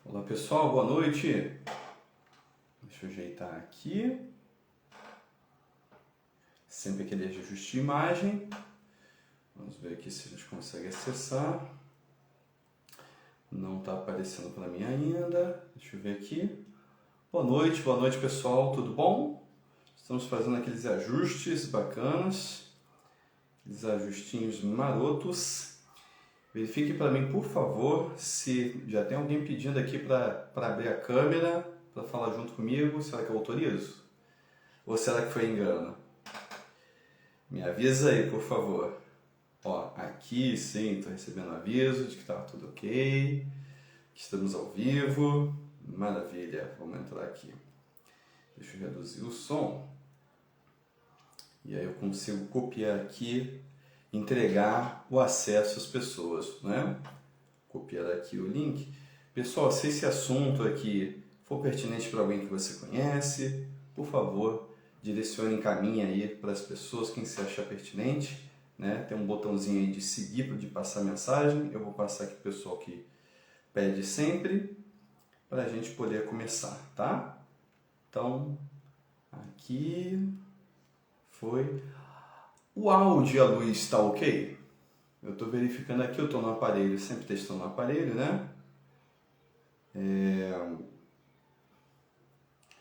Olá pessoal, boa noite. Deixa eu ajeitar aqui. Sempre aquele ajuste de imagem. Vamos ver aqui se a gente consegue acessar. Não está aparecendo para mim ainda. Deixa eu ver aqui. Boa noite pessoal, tudo bom? Estamos fazendo aqueles ajustes bacanas. Aqueles ajustinhos marotos. Verifique para mim, por favor, se já tem alguém pedindo aqui para abrir a câmera, para falar junto comigo. Será que eu autorizo? Ou será que foi engano? Me avisa aí, por favor. Ó, aqui sim, estou recebendo aviso de que está tudo ok, que estamos ao vivo. Maravilha, vamos entrar aqui. Deixa eu reduzir o som. E aí eu consigo copiar aqui, entregar o acesso às pessoas, né? Copiar aqui o link. Pessoal, se esse assunto aqui for pertinente para alguém que você conhece, por favor, direcione, encaminhe aí para as pessoas quem se achar pertinente, né? Tem um botãozinho aí de seguir, de passar mensagem. Eu vou passar aqui para o pessoal que pede sempre, para a gente poder começar, tá? Então, aqui foi... O áudio e a luz está ok? Eu estou verificando aqui, eu estou no aparelho, sempre testando no aparelho, né?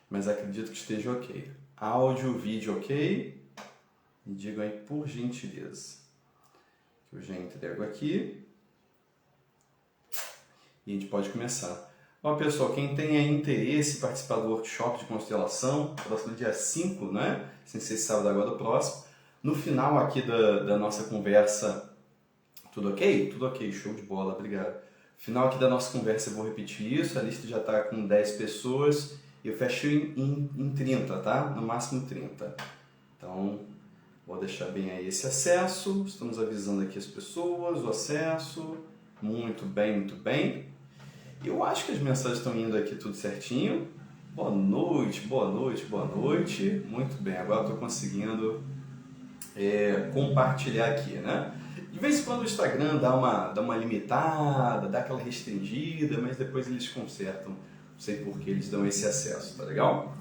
Mas acredito que esteja ok. Áudio, vídeo ok? Me digam aí por gentileza. Eu já entrego aqui. E a gente pode começar. Bom, pessoal, quem tem aí interesse em participar do workshop de constelação, próximo dia 5, né? Sem ser sábado agora do próximo. No final aqui da nossa conversa, tudo ok? Tudo ok, show de bola, obrigado. Final aqui da nossa conversa eu vou repetir isso, a lista já está com 10 pessoas, eu fecho em 30, tá? No máximo 30. Então, vou deixar bem aí esse acesso, estamos avisando aqui as pessoas, o acesso, muito bem, muito bem. Eu acho que as mensagens estão indo aqui tudo certinho. Boa noite, boa noite, boa noite. Muito bem, agora estou conseguindo compartilhar aqui, né? De vez em quando o Instagram dá uma limitada, dá aquela restringida, mas depois eles consertam. Não sei por que eles dão esse acesso, tá legal?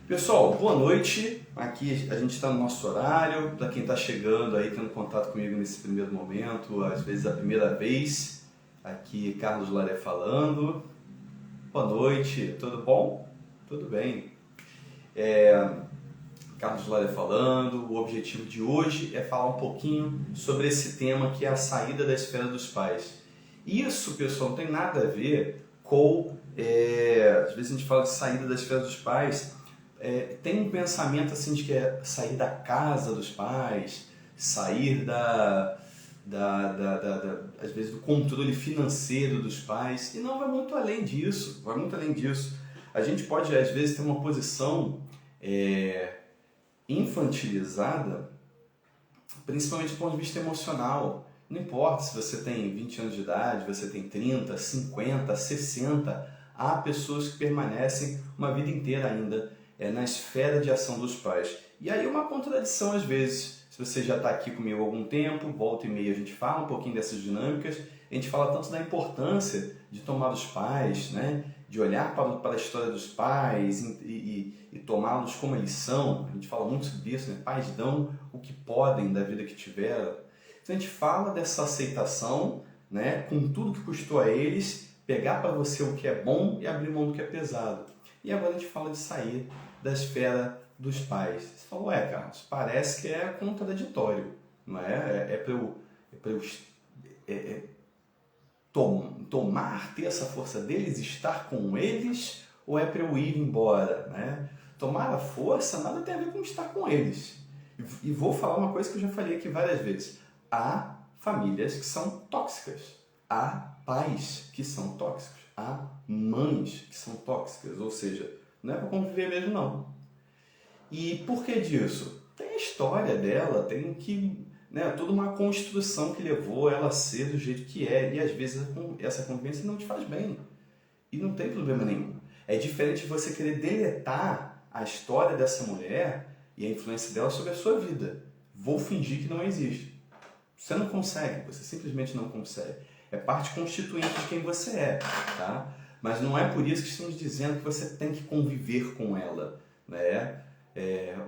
Pessoal, boa noite. Aqui a gente está no nosso horário. Para quem está chegando aí, tendo contato comigo nesse primeiro momento, às vezes a primeira vez, aqui Carlos Laré falando. Boa noite, tudo bom? Tudo bem. Carlos Laré falando. O objetivo de hoje é falar um pouquinho sobre esse tema que é a saída da esfera dos pais. Isso, pessoal, não tem nada a ver com... às vezes a gente fala de saída da esfera dos pais, tem um pensamento assim de que é sair da casa dos pais, sair às vezes do controle financeiro dos pais, e não, vai muito além disso, vai muito além disso. A gente pode às vezes ter uma posição infantilizada, principalmente do ponto de vista emocional. Não importa se você tem 20 anos de idade, você tem 30, 50, 60, há pessoas que permanecem uma vida inteira ainda na esfera de ação dos pais. E aí uma contradição às vezes. Se você já está aqui comigo há algum tempo, volta e meia a gente fala um pouquinho dessas dinâmicas, a gente fala tanto da importância de tomar os pais, né? De olhar para a história dos pais e tomá-los como eles são. A gente fala muito sobre isso, né? Pais dão o que podem da vida que tiveram. Então a gente fala dessa aceitação, né? Com tudo que custou a eles, pegar para você o que é bom e abrir mão do que é pesado. E agora a gente fala de sair da esfera dos pais. Você falou, Carlos, parece que é contraditório, não é? É para eu tomar, ter essa força deles, estar com eles, ou é para eu ir embora, né? Tomar a força nada tem a ver com estar com eles. E vou falar uma coisa que eu já falei aqui várias vezes. Há famílias que são tóxicas. Há pais que são tóxicos. Há mães que são tóxicas. Ou seja, não é para conviver mesmo, não. E por que disso? Tem a história dela, tem que... toda uma construção que levou ela a ser do jeito que é. E às vezes essa convivência não te faz bem. E não tem problema nenhum. É diferente de você querer deletar a história dessa mulher e a influência dela sobre a sua vida. Vou fingir que não existe. Você não consegue, você simplesmente não consegue. é parte constituinte de quem você é, tá? Mas não é por isso que estamos dizendo que você tem que conviver com ela, né?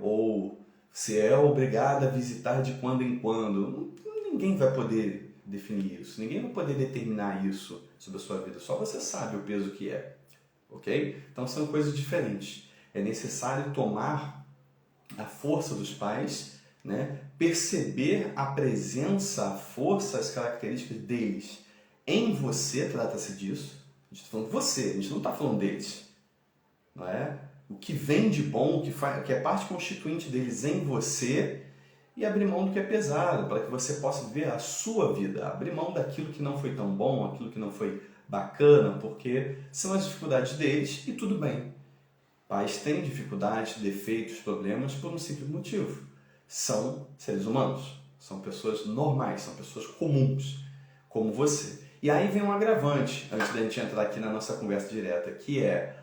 Ou você é obrigado a visitar de quando em quando. Ninguém vai poder definir isso, ninguém vai poder determinar isso sobre a sua vida, só você sabe o peso que é, ok? Então são coisas diferentes. É necessário tomar a força dos pais, né? Perceber a presença, a força, as características deles em você, trata-se disso. A gente está falando de você, a gente não está falando deles, não é? O que vem de bom, que é parte constituinte deles em você, e abrir mão do que é pesado, para que você possa viver a sua vida, abrir mão daquilo que não foi tão bom, aquilo que não foi bacana, porque são as dificuldades deles e tudo bem. Pais têm dificuldades, defeitos, problemas por um simples motivo. São seres humanos, são pessoas normais, são pessoas comuns, como você. E aí vem um agravante, antes da gente entrar aqui na nossa conversa direta, que é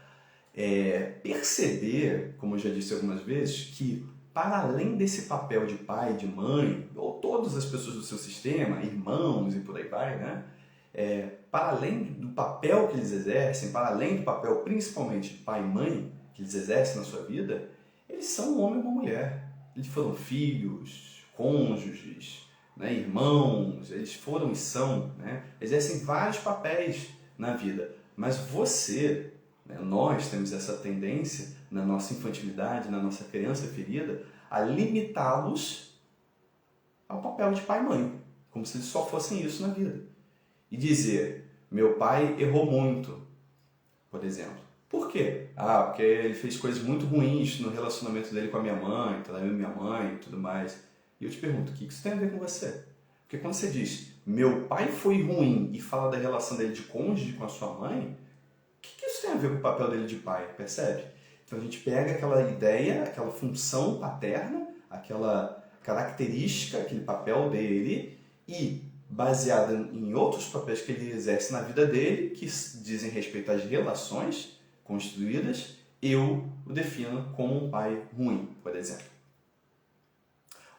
perceber, como eu já disse algumas vezes, que para além desse papel de pai, de mãe, ou todas as pessoas do seu sistema, irmãos e por aí vai, né? Para além do papel que eles exercem, para além do papel principalmente de pai e mãe que eles exercem na sua vida, eles são um homem e uma mulher. Eles foram filhos, cônjuges, né? Irmãos, eles foram e são, né? Exercem vários papéis na vida. Mas você, nós temos essa tendência, na nossa infantilidade, na nossa criança ferida, a limitá-los ao papel de pai e mãe, como se eles só fossem isso na vida. E dizer, meu pai errou muito, por exemplo. Por quê? Porque ele fez coisas muito ruins no relacionamento dele com a minha mãe, traiu minha mãe e tudo mais. E eu te pergunto, o que isso tem a ver com você? Porque quando você diz, meu pai foi ruim, e fala da relação dele de cônjuge com a sua mãe, o que isso tem a ver com o papel dele de pai, percebe? Então a gente pega aquela ideia, aquela função paterna, aquela característica, aquele papel dele e, baseada em outros papéis que ele exerce na vida dele, que dizem respeito às relações constituídas, eu o defino como um pai ruim, por exemplo.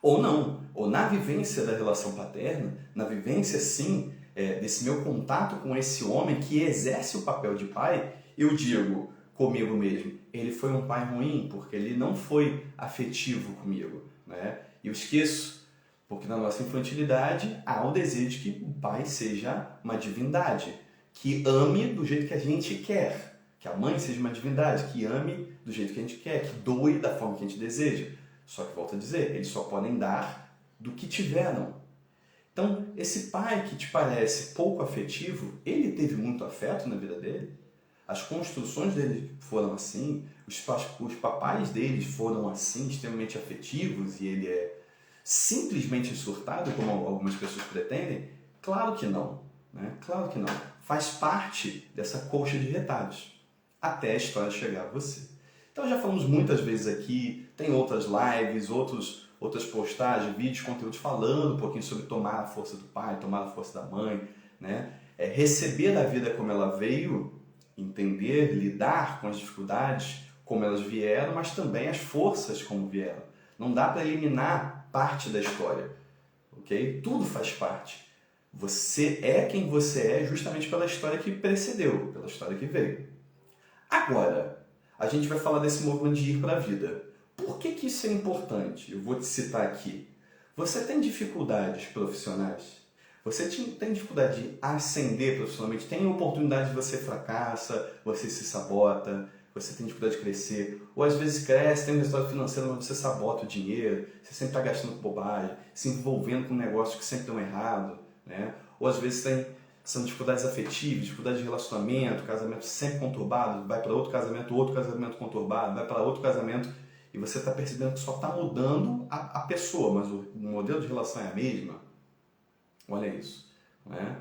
Ou não, ou na vivência da relação paterna, na vivência sim, desse meu contato com esse homem que exerce o papel de pai, eu digo comigo mesmo, ele foi um pai ruim porque ele não foi afetivo comigo, né? E eu esqueço, porque na nossa infantilidade há o desejo de que o pai seja uma divindade, que ame do jeito que a gente quer, que a mãe seja uma divindade, que ame do jeito que a gente quer, que doe da forma que a gente deseja. Só que, volto a dizer, eles só podem dar do que tiveram. Então, esse pai que te parece pouco afetivo, ele teve muito afeto na vida dele? As construções dele foram assim? Os papais deles foram assim, extremamente afetivos, e ele é simplesmente surtado, como algumas pessoas pretendem? Claro que não, né? Claro que não. Faz parte dessa colcha de retalhos, até a história chegar a você. Então já falamos muitas vezes aqui, tem outras lives, outras postagens, vídeos, conteúdos falando um pouquinho sobre tomar a força do pai, tomar a força da mãe, né? Receber a vida como ela veio, entender, lidar com as dificuldades como elas vieram, mas também as forças como vieram. Não dá para eliminar parte da história, ok? Tudo faz parte. Você é quem você é justamente pela história que precedeu, pela história que veio. Agora, a gente vai falar desse movimento de ir para a vida. Por que isso é importante? Eu vou te citar aqui. Você tem dificuldades profissionais? Você tem dificuldade de ascender profissionalmente? Tem oportunidade de você fracassa, você se sabota, você tem dificuldade de crescer, ou às vezes cresce, tem um resultado financeiro, mas você sabota o dinheiro, você sempre está gastando com bobagem, se envolvendo com negócios que sempre dão errado, né? Ou às vezes são dificuldades afetivas, dificuldades de relacionamento, casamento sempre conturbado, vai para outro casamento conturbado, vai para outro casamento, e você está percebendo que só está mudando a pessoa, mas o modelo de relação é a mesma. Olha isso, né?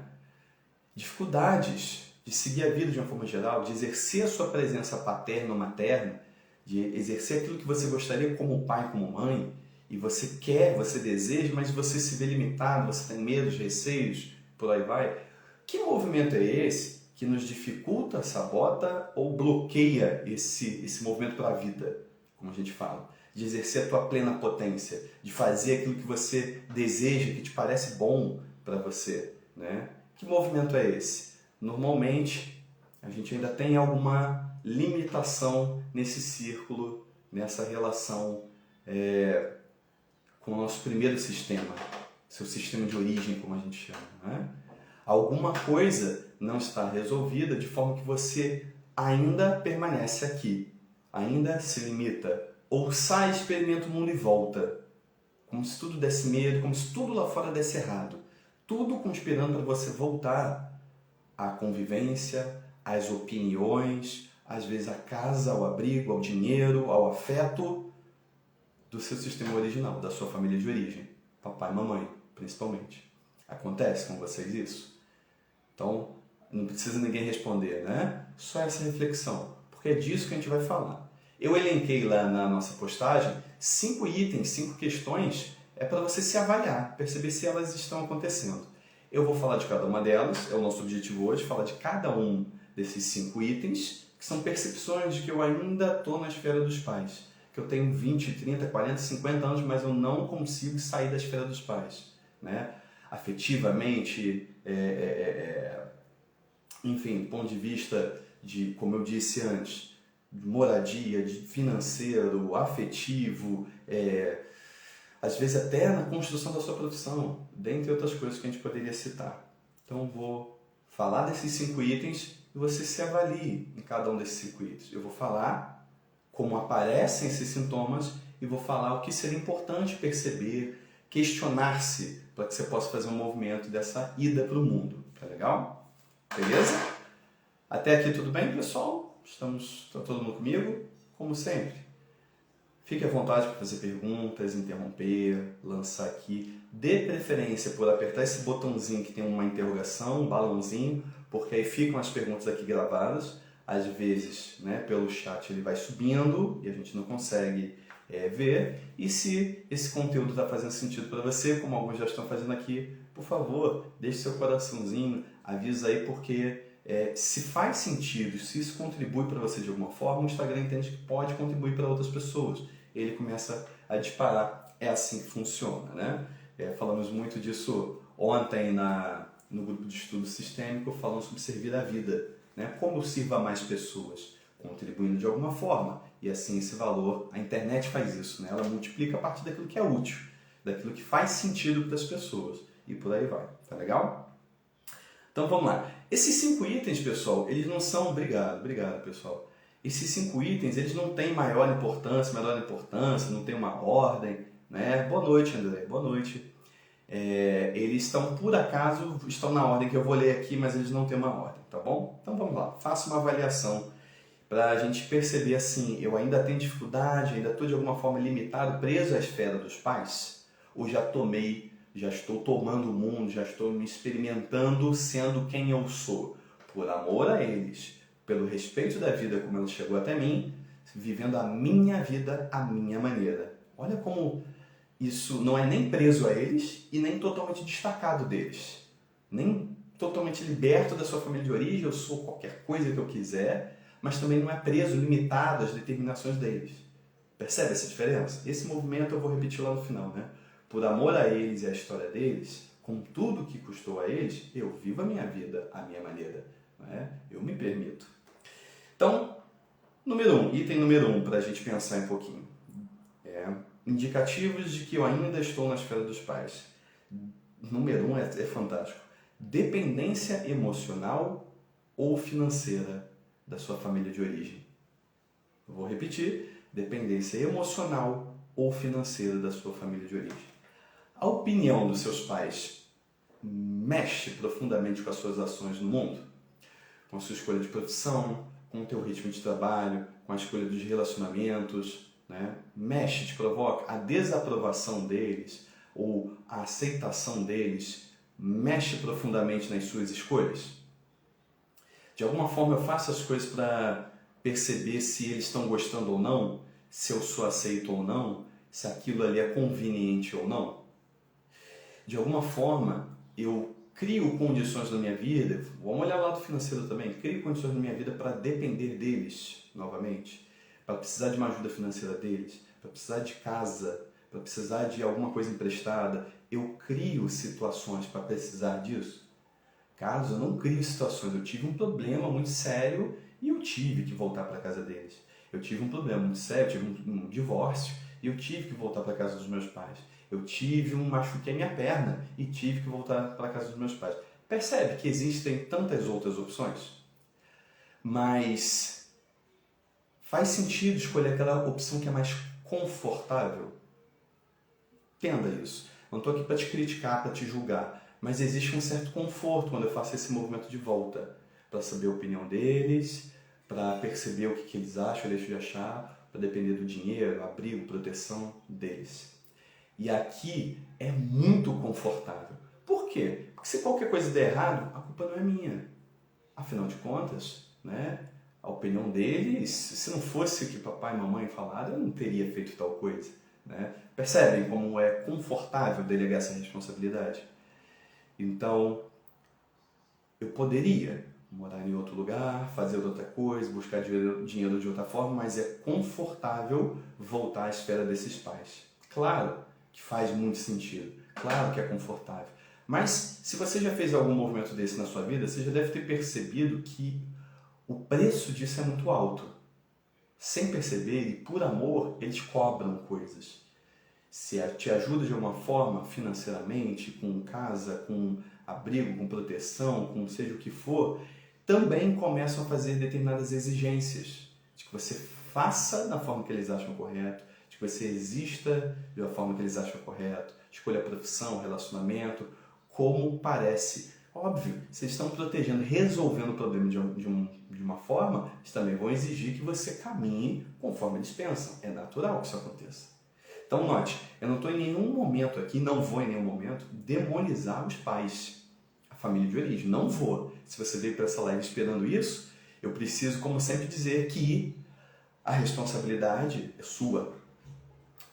Dificuldades de seguir a vida de uma forma geral, de exercer a sua presença paterna ou materna, de exercer aquilo que você gostaria como pai, como mãe, e você quer, você deseja, mas você se vê limitado, você tem medos, receios, por aí vai. Que movimento é esse que nos dificulta, sabota ou bloqueia esse movimento para a vida, como a gente fala? De exercer a tua plena potência, de fazer aquilo que você deseja, que te parece bom para você, né? Que movimento é esse? Normalmente, a gente ainda tem alguma limitação nesse círculo, nessa relação com o nosso primeiro sistema, seu sistema de origem, como a gente chama, né? Alguma coisa não está resolvida de forma que você ainda permanece aqui, ainda se limita, ou sai, experimenta o mundo e volta, como se tudo desse medo, como se tudo lá fora desse errado, tudo conspirando para você voltar à convivência, às opiniões, às vezes à casa, ao abrigo, ao dinheiro, ao afeto do seu sistema original, da sua família de origem, papai e mamãe, principalmente. Acontece com vocês isso? Então, não precisa ninguém responder, né? Só essa reflexão, porque é disso que a gente vai falar. Eu elenquei lá na nossa postagem 5 itens, 5 questões, para você se avaliar, perceber se elas estão acontecendo. Eu vou falar de cada uma delas, é o nosso objetivo hoje, falar de cada um desses 5 itens, que são percepções de que eu ainda estou na esfera dos pais. Que eu tenho 20, 30, 40, 50 anos, mas eu não consigo sair da esfera dos pais, né? Afetivamente, enfim, do ponto de vista de, como eu disse antes, de moradia, de financeiro, afetivo, às vezes até na construção da sua profissão, dentre outras coisas que a gente poderia citar. Então vou falar desses 5 itens e você se avalie em cada um desses 5 itens. Eu vou falar como aparecem esses sintomas e vou falar o que seria importante perceber, questionar-se para que você possa fazer um movimento dessa ida para o mundo. Tá legal? Beleza? Até aqui tudo bem, pessoal? Está todo mundo comigo? Como sempre. Fique à vontade para fazer perguntas, interromper, lançar aqui. Dê preferência por apertar esse botãozinho que tem uma interrogação, um balãozinho, porque aí ficam as perguntas aqui gravadas. Às vezes, né, pelo chat ele vai subindo e a gente não consegue ver. E se esse conteúdo está fazendo sentido para você, como alguns já estão fazendo aqui, por favor, deixe seu coraçãozinho, avisa aí, porque se faz sentido, se isso contribui para você de alguma forma, o Instagram entende que pode contribuir para outras pessoas. Ele começa a disparar. É assim que funciona, né? Falamos muito disso ontem no grupo de estudo sistêmico, falando sobre servir a vida. Né? Como eu sirvo a mais pessoas? Contribuindo de alguma forma. E assim esse valor, a internet faz isso, né? Ela multiplica a partir daquilo que é útil, daquilo que faz sentido para as pessoas. E por aí vai. Tá legal? Então vamos lá. Esses 5 itens, pessoal, eles não são... Obrigado, pessoal. Esses 5 itens, eles não têm maior importância, não tem uma ordem, né? Boa noite, André. Boa noite. Eles estão, por acaso, estão na ordem que eu vou ler aqui, mas eles não têm uma ordem, tá bom? Então vamos lá, faça uma avaliação para a gente perceber assim, eu ainda tenho dificuldade, ainda estou de alguma forma limitado, preso à esfera dos pais, ou já estou tomando o mundo, já estou me experimentando sendo quem eu sou, por amor a eles, pelo respeito da vida como ela chegou até mim, vivendo a minha vida à minha maneira. Olha como... Isso não é nem preso a eles e nem totalmente destacado deles. Nem totalmente liberto da sua família de origem, eu sou qualquer coisa que eu quiser, mas também não é preso, limitado às determinações deles. Percebe essa diferença? Esse movimento eu vou repetir lá no final, né? Por amor a eles e à história deles, com tudo que custou a eles, eu vivo a minha vida à minha maneira. Né? Eu me permito. Então, item número 1, para a gente pensar um pouquinho. Indicativos de que eu ainda estou na esfera dos pais. Número 1 é fantástico. Dependência emocional ou financeira da sua família de origem. Eu vou repetir. Dependência emocional ou financeira da sua família de origem. A opinião dos seus pais mexe profundamente com as suas ações no mundo? Com a sua escolha de profissão, com o teu ritmo de trabalho, com a escolha dos relacionamentos... Né? Mexe, te provoca. A desaprovação deles ou a aceitação deles mexe profundamente nas suas escolhas? De alguma forma eu faço as coisas para perceber se eles estão gostando ou não, se eu sou aceito ou não, se aquilo ali é conveniente ou não. De alguma forma eu crio condições na minha vida, vamos olhar o lado financeiro também, crio condições na minha vida para depender deles novamente. Para precisar de uma ajuda financeira deles, para precisar de casa, para precisar de alguma coisa emprestada, eu crio situações para precisar disso. Carlos, eu não crio situações, eu tive um problema muito sério e eu tive que voltar para a casa deles. Eu tive um problema muito sério, eu tive um divórcio e eu tive que voltar para a casa dos meus pais. Eu machuquei minha perna e tive que voltar para a casa dos meus pais. Percebe que existem tantas outras opções? Mas faz sentido escolher aquela opção que é mais confortável? Entenda isso. Não estou aqui para te criticar, para te julgar, mas existe um certo conforto quando eu faço esse movimento de volta, para saber a opinião deles, para perceber o que eles acham, eu deixo de achar, para depender do dinheiro, abrigo, proteção deles. E aqui é muito confortável. Por quê? Porque se qualquer coisa der errado, a culpa não é minha. Afinal de contas, né, a opinião deles, se não fosse o que papai e mamãe falaram, eu não teria feito tal coisa. Né? Percebem como é confortável delegar essa responsabilidade? Então, eu poderia morar em outro lugar, fazer outra coisa, buscar dinheiro de outra forma, mas é confortável voltar à esfera desses pais. Claro que faz muito sentido, claro que é confortável. Mas se você já fez algum movimento desse na sua vida, você já deve ter percebido que o preço disso é muito alto. Sem perceber e por amor, eles cobram coisas. Se te ajuda de alguma forma financeiramente, com casa, com abrigo, com proteção, com seja o que for, também começam a fazer determinadas exigências de que você faça da forma que eles acham correto, de que você exista de uma forma que eles acham correto, escolha a profissão, relacionamento, como parece. Óbvio, se eles estão protegendo, resolvendo o problema de uma forma, eles também vão exigir que você caminhe conforme eles pensam. É natural que isso aconteça. Então note, eu não estou em nenhum momento aqui, não vou em nenhum momento demonizar os pais, a família de origem. Não vou. Se você veio para essa live esperando isso, eu preciso, como sempre, dizer que a responsabilidade é sua.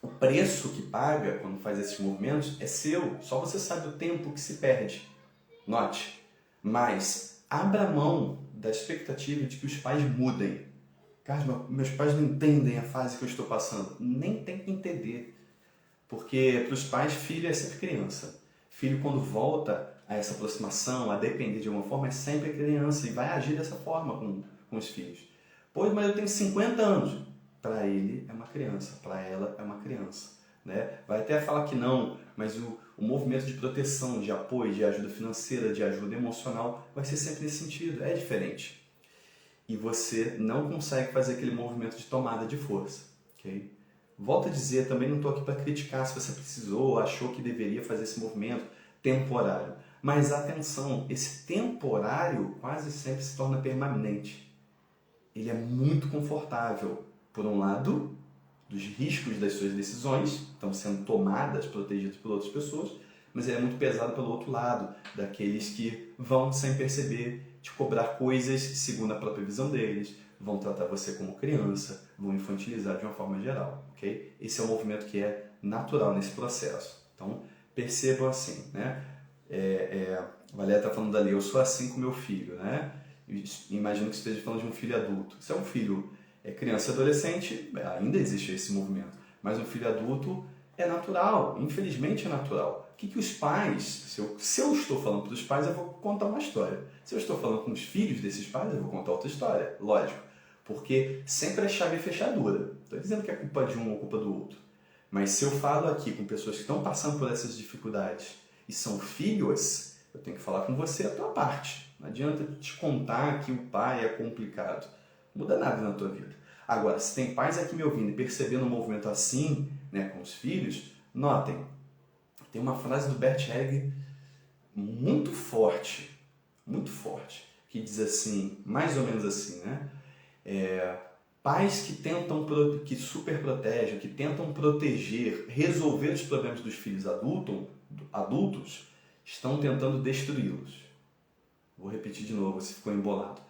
O preço que paga quando faz esses movimentos é seu. Só você sabe o tempo que se perde. Note, mas abra mão da expectativa de que os pais mudem. Carlos, meus pais não entendem a fase que eu estou passando. Nem tem que entender. Porque para os pais, filho é sempre criança. Filho, quando volta a essa aproximação, a depender de alguma forma, é sempre criança e vai agir dessa forma com os filhos. Pois, mas eu tenho 50 anos. Para ele é uma criança, para ela é uma criança. Né? Vai até falar que não, mas o movimento de proteção, de apoio, de ajuda financeira, de ajuda emocional, vai ser sempre nesse sentido. É diferente. E você não consegue fazer aquele movimento de tomada de força. Okay? Volto a dizer, também não estou aqui para criticar se você precisou ou achou que deveria fazer esse movimento temporário. Mas atenção, esse temporário quase sempre se torna permanente. Ele é muito confortável, por um lado, dos riscos das suas decisões, estão sendo tomadas, protegidas por outras pessoas, mas ele é muito pesado pelo outro lado, daqueles que vão, sem perceber, te cobrar coisas segundo a própria visão deles, vão tratar você como criança, vão infantilizar de uma forma geral, ok? Esse é um movimento que é natural nesse processo. Então, percebam assim, né? A Valéria está falando ali, eu sou assim com meu filho, né? Imagino que esteja falando de um filho adulto. Se é um filho criança e adolescente, ainda existe esse movimento. Mas um filho adulto é natural, infelizmente é natural. O que os pais, se eu estou falando para os pais, eu vou contar uma história. Se eu estou falando com os filhos desses pais, eu vou contar outra história, lógico. Porque sempre é chave e fechadura. Estou dizendo que é culpa de um ou culpa do outro. Mas se eu falo aqui com pessoas que estão passando por essas dificuldades e são filhos, eu tenho que falar com você a tua parte. Não adianta te contar que o pai é complicado. Não muda nada na tua vida. Agora, se tem pais aqui me ouvindo e percebendo um movimento assim, né, com os filhos, notem, tem uma frase do Bert Hellinger muito forte, que diz assim, mais ou menos assim, né? Pais que que super protegem, que tentam proteger, resolver os problemas dos filhos adultos, estão tentando destruí-los. Vou repetir de novo, se ficou embolado.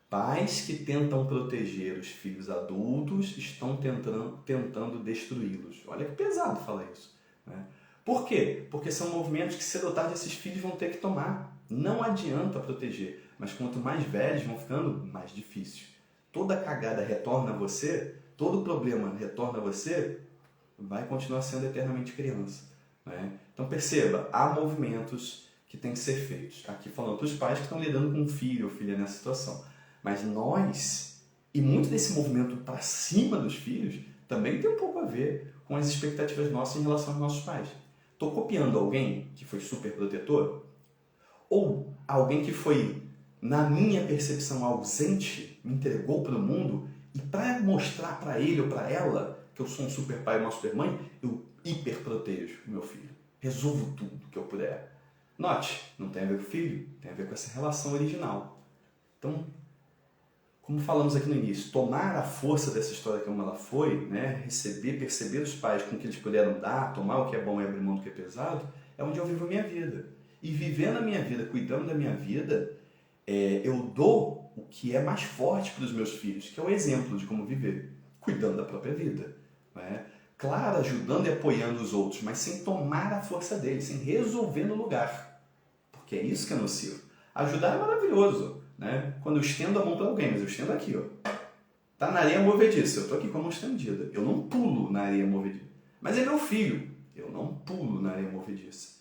Pais que tentam proteger os filhos adultos estão tentando destruí-los. Olha que pesado falar isso. Né? Por quê? Porque são movimentos que cedo ou tarde esses filhos vão ter que tomar. Não adianta proteger, mas quanto mais velhos vão ficando, mais difícil. Toda cagada retorna a você, todo problema retorna a você, vai continuar sendo eternamente criança. Né? Então perceba, há movimentos que têm que ser feitos. Aqui falando para os pais que estão lidando com um filho ou filha nessa situação. Mas nós, e muito desse movimento para cima dos filhos, também tem um pouco a ver com as expectativas nossas em relação aos nossos pais. Estou copiando alguém que foi super protetor? Ou alguém que foi, na minha percepção, ausente, me entregou para o mundo, e para mostrar para ele ou para ela que eu sou um super pai ou uma super mãe, eu hiper protejo o meu filho. Resolvo tudo que eu puder. Note, não tem a ver com o filho, tem a ver com essa relação original. Então, como falamos aqui no início, tomar a força dessa história como ela foi, né, receber, perceber os pais com o que eles puderam dar, tomar o que é bom e abrir mão do que é pesado, é onde eu vivo a minha vida. E vivendo a minha vida, cuidando da minha vida, eu dou o que é mais forte para os meus filhos, que é o exemplo de como viver, cuidando da própria vida. Né? Claro, ajudando e apoiando os outros, mas sem tomar a força deles, sem resolver no lugar. Porque é isso que é nocivo. Ajudar é maravilhoso. Né? Quando eu estendo a mão para alguém, mas eu estendo aqui, ó. Tá na areia movediça, eu tô aqui com a mão estendida. Eu não pulo na areia movediça. Mas é meu filho, eu não pulo na areia movediça.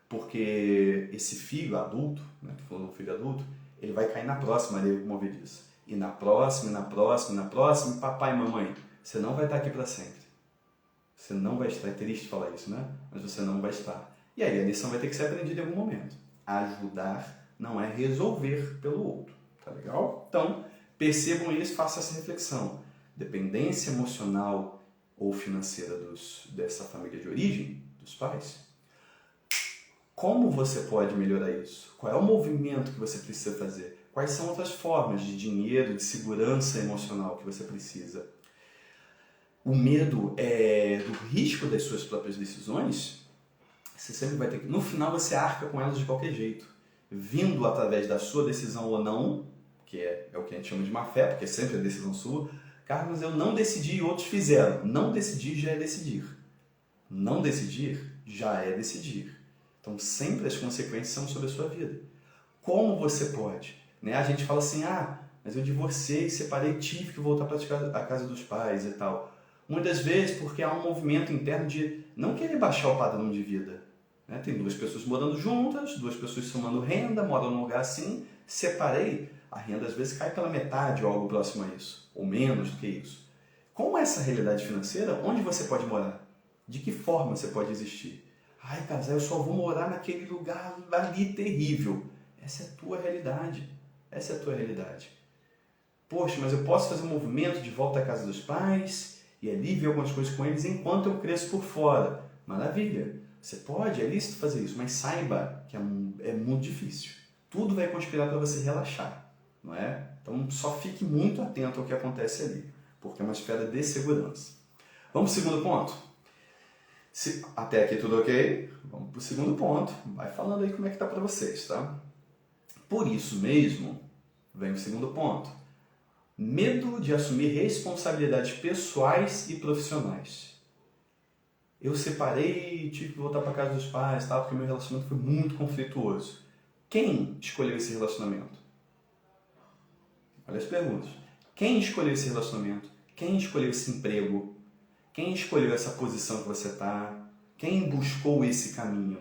Porque esse filho adulto, né, tô falando um filho adulto, ele vai cair na próxima areia movediça. E na próxima, e na próxima, e na próxima, papai e mamãe, você não vai estar aqui para sempre. Você não vai estar, é triste falar isso, né? Mas você não vai estar. E aí a lição vai ter que ser aprendida em algum momento. Ajudar não é resolver pelo outro, tá legal? Então, percebam isso, façam essa reflexão. Dependência emocional ou financeira dessa família de origem, dos pais. Como você pode melhorar isso? Qual é o movimento que você precisa fazer? Quais são outras formas de dinheiro, de segurança emocional que você precisa? O medo do risco das suas próprias decisões, você sempre vai ter que... No final você arca com elas de qualquer jeito. Vindo através da sua decisão ou não, que é o que a gente chama de má fé, porque sempre é decisão sua. Carlos, eu não decidi e outros fizeram. Não decidir já é decidir. Não decidir já é decidir. Então sempre as consequências são sobre a sua vida. Como você pode? Né? A gente fala assim, mas eu divorciei, separei, tive que voltar para a casa dos pais e tal. Muitas vezes porque há um movimento interno de não querer baixar o padrão de vida. Né? Tem duas pessoas morando juntas, duas pessoas somando renda, moram num lugar assim, separei, a renda às vezes cai pela metade ou algo próximo a isso, ou menos do que isso. Com essa realidade financeira, onde você pode morar? De que forma você pode existir? Ai, casal, eu só vou morar naquele lugar ali terrível. Essa é a tua realidade. Essa é a tua realidade. Poxa, mas eu posso fazer um movimento de volta à casa dos pais e ali ver algumas coisas com eles enquanto eu cresço por fora. Maravilha. Você pode, é lícito fazer isso, mas saiba que é muito difícil. Tudo vai conspirar para você relaxar, não é? Então só fique muito atento ao que acontece ali, porque é uma esfera de segurança. Vamos para o segundo ponto? Até aqui tudo ok? Vamos para o segundo ponto. Vai falando aí como é que tá para vocês, tá? Por isso mesmo, vem o segundo ponto. Medo de assumir responsabilidades pessoais e profissionais. Eu separei e tive que voltar para casa dos pais, tá? Porque meu relacionamento foi muito conflituoso. Quem escolheu esse relacionamento? Olha as perguntas. Quem escolheu esse relacionamento? Quem escolheu esse emprego? Quem escolheu essa posição que você está? Quem buscou esse caminho?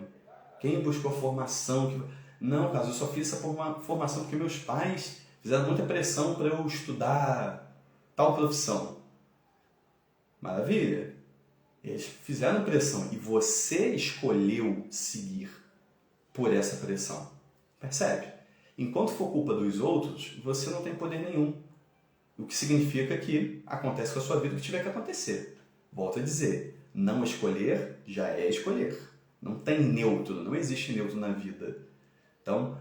Quem buscou a formação? Não, caso eu só fiz essa formação porque meus pais fizeram muita pressão para eu estudar tal profissão. Maravilha? Eles fizeram pressão e você escolheu seguir por essa pressão. Percebe? Enquanto for culpa dos outros, você não tem poder nenhum. O que significa que acontece com a sua vida o que tiver que acontecer. Volto a dizer, não escolher já é escolher. Não tem neutro, não existe neutro na vida. Então,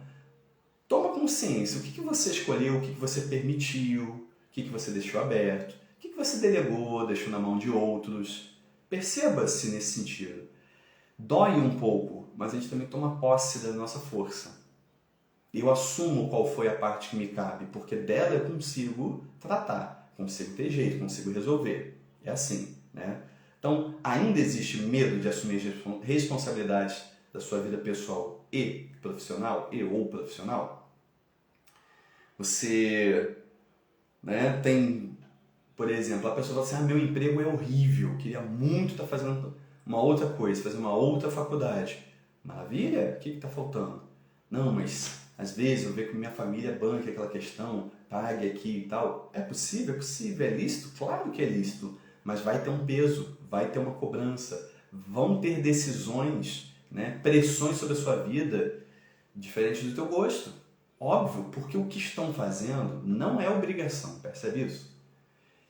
toma consciência. O que você escolheu, o que você permitiu, o que você deixou aberto, o que você delegou, deixou na mão de outros. Perceba-se nesse sentido. Dói um pouco, mas a gente também toma posse da nossa força. Eu assumo qual foi a parte que me cabe, porque dela eu consigo tratar, consigo ter jeito, consigo resolver. É assim, né? Então, ainda existe medo de assumir responsabilidades da sua vida pessoal e profissional, ou profissional? Você, né, tem, por exemplo, a pessoa fala assim, meu emprego é horrível, queria muito estar fazendo uma outra coisa, fazer uma outra faculdade. Maravilha, o que está faltando? Não, mas às vezes eu vejo que minha família banca aquela questão, pague aqui e tal. É possível, é lícito? Claro que é lícito, mas vai ter um peso, vai ter uma cobrança, vão ter decisões, né, pressões sobre a sua vida diferentes do teu gosto. Óbvio, porque o que estão fazendo não é obrigação, percebe isso?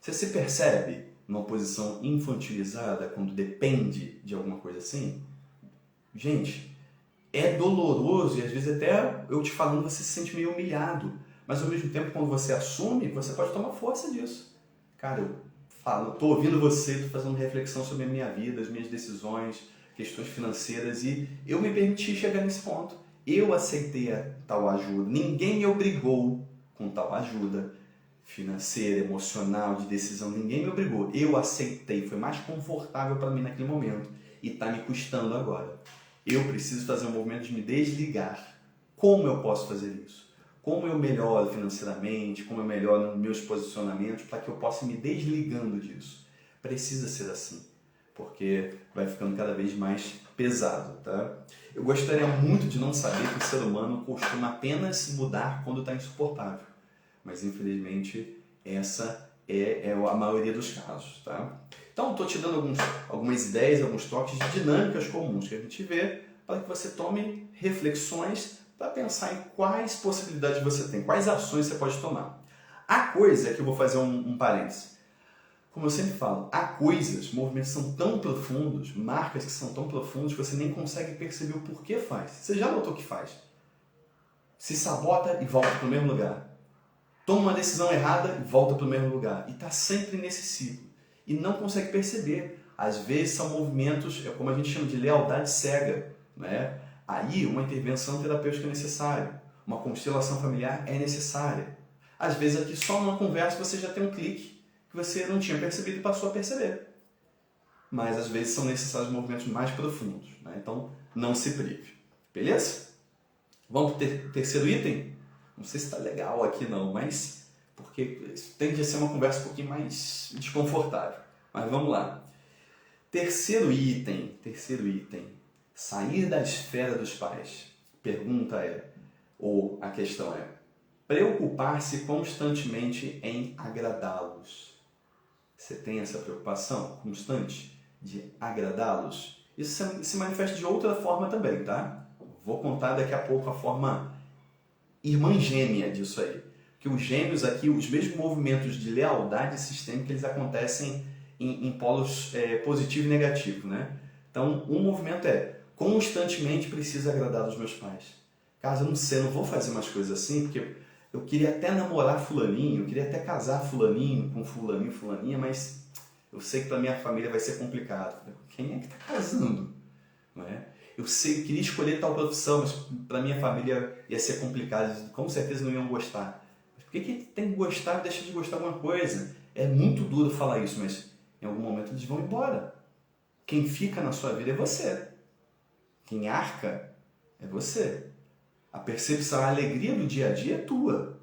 Você se percebe numa posição infantilizada quando depende de alguma coisa assim? Gente, é doloroso e às vezes até eu te falando você se sente meio humilhado. Mas ao mesmo tempo, quando você assume, você pode tomar força disso. Cara, eu falo, tô ouvindo você, tô fazendo reflexão sobre a minha vida, as minhas decisões, questões financeiras e eu me permiti chegar nesse ponto. Eu aceitei a tal ajuda. Ninguém me obrigou com tal ajuda financeira, emocional, de decisão. Ninguém me obrigou. Eu aceitei. Foi mais confortável para mim naquele momento. E está me custando agora. Eu preciso fazer um movimento de me desligar. Como eu posso fazer isso? Como eu melhoro financeiramente? Como eu melhoro nos meus posicionamentos para que eu possa ir me desligando disso? Precisa ser assim, porque vai ficando cada vez mais pesado, tá? Eu gostaria muito de não saber que o ser humano costuma apenas mudar quando está insuportável, mas infelizmente essa é a maioria dos casos, tá? Então estou te dando algumas ideias, alguns toques de dinâmicas comuns que a gente vê para que você tome reflexões para pensar em quais possibilidades você tem, quais ações você pode tomar. A coisa é que eu vou fazer um parênteses. Como eu sempre falo, há coisas, movimentos que são tão profundos, marcas que são tão profundos que você nem consegue perceber o porquê faz. Você já notou o que faz? Se sabota e volta para o mesmo lugar. Toma uma decisão errada e volta para o mesmo lugar. E está sempre nesse ciclo. E não consegue perceber. Às vezes são movimentos, como a gente chama de lealdade cega, né? Aí uma intervenção terapêutica é necessária. Uma constelação familiar é necessária. Às vezes aqui só numa conversa você já tem um clique que você não tinha percebido e passou a perceber. Mas às vezes são necessários movimentos mais profundos, né? Então não se prive. Beleza? Vamos para o terceiro item? Não sei se está legal aqui não, mas porque tende a ser uma conversa um pouquinho mais desconfortável. Mas vamos lá. Terceiro item. Sair da esfera dos pais. Pergunta é, ou a questão é, preocupar-se constantemente em agradá-los. Você tem essa preocupação constante de agradá-los? Isso se manifesta de outra forma também, tá? Vou contar daqui a pouco a forma irmã gêmea disso aí. Que os gêmeos aqui, os mesmos movimentos de lealdade sistêmica, eles acontecem em polos positivo e negativo, né? Então, um movimento é constantemente preciso agradar os meus pais. Caso eu não sei, eu não vou fazer umas coisas assim, porque eu queria até namorar fulaninho, eu queria até casar fulaninho com fulaninho, fulaninha, mas eu sei que para minha família vai ser complicado. Quem é que está casando? Não é? Eu sei, eu queria escolher tal profissão, mas para minha família ia ser complicado, com certeza não iam gostar. Mas por que tem que gostar e deixar de gostar de alguma coisa? É muito duro falar isso, mas em algum momento eles vão embora. Quem fica na sua vida é você. Quem arca é você. A percepção, a alegria do dia a dia é tua.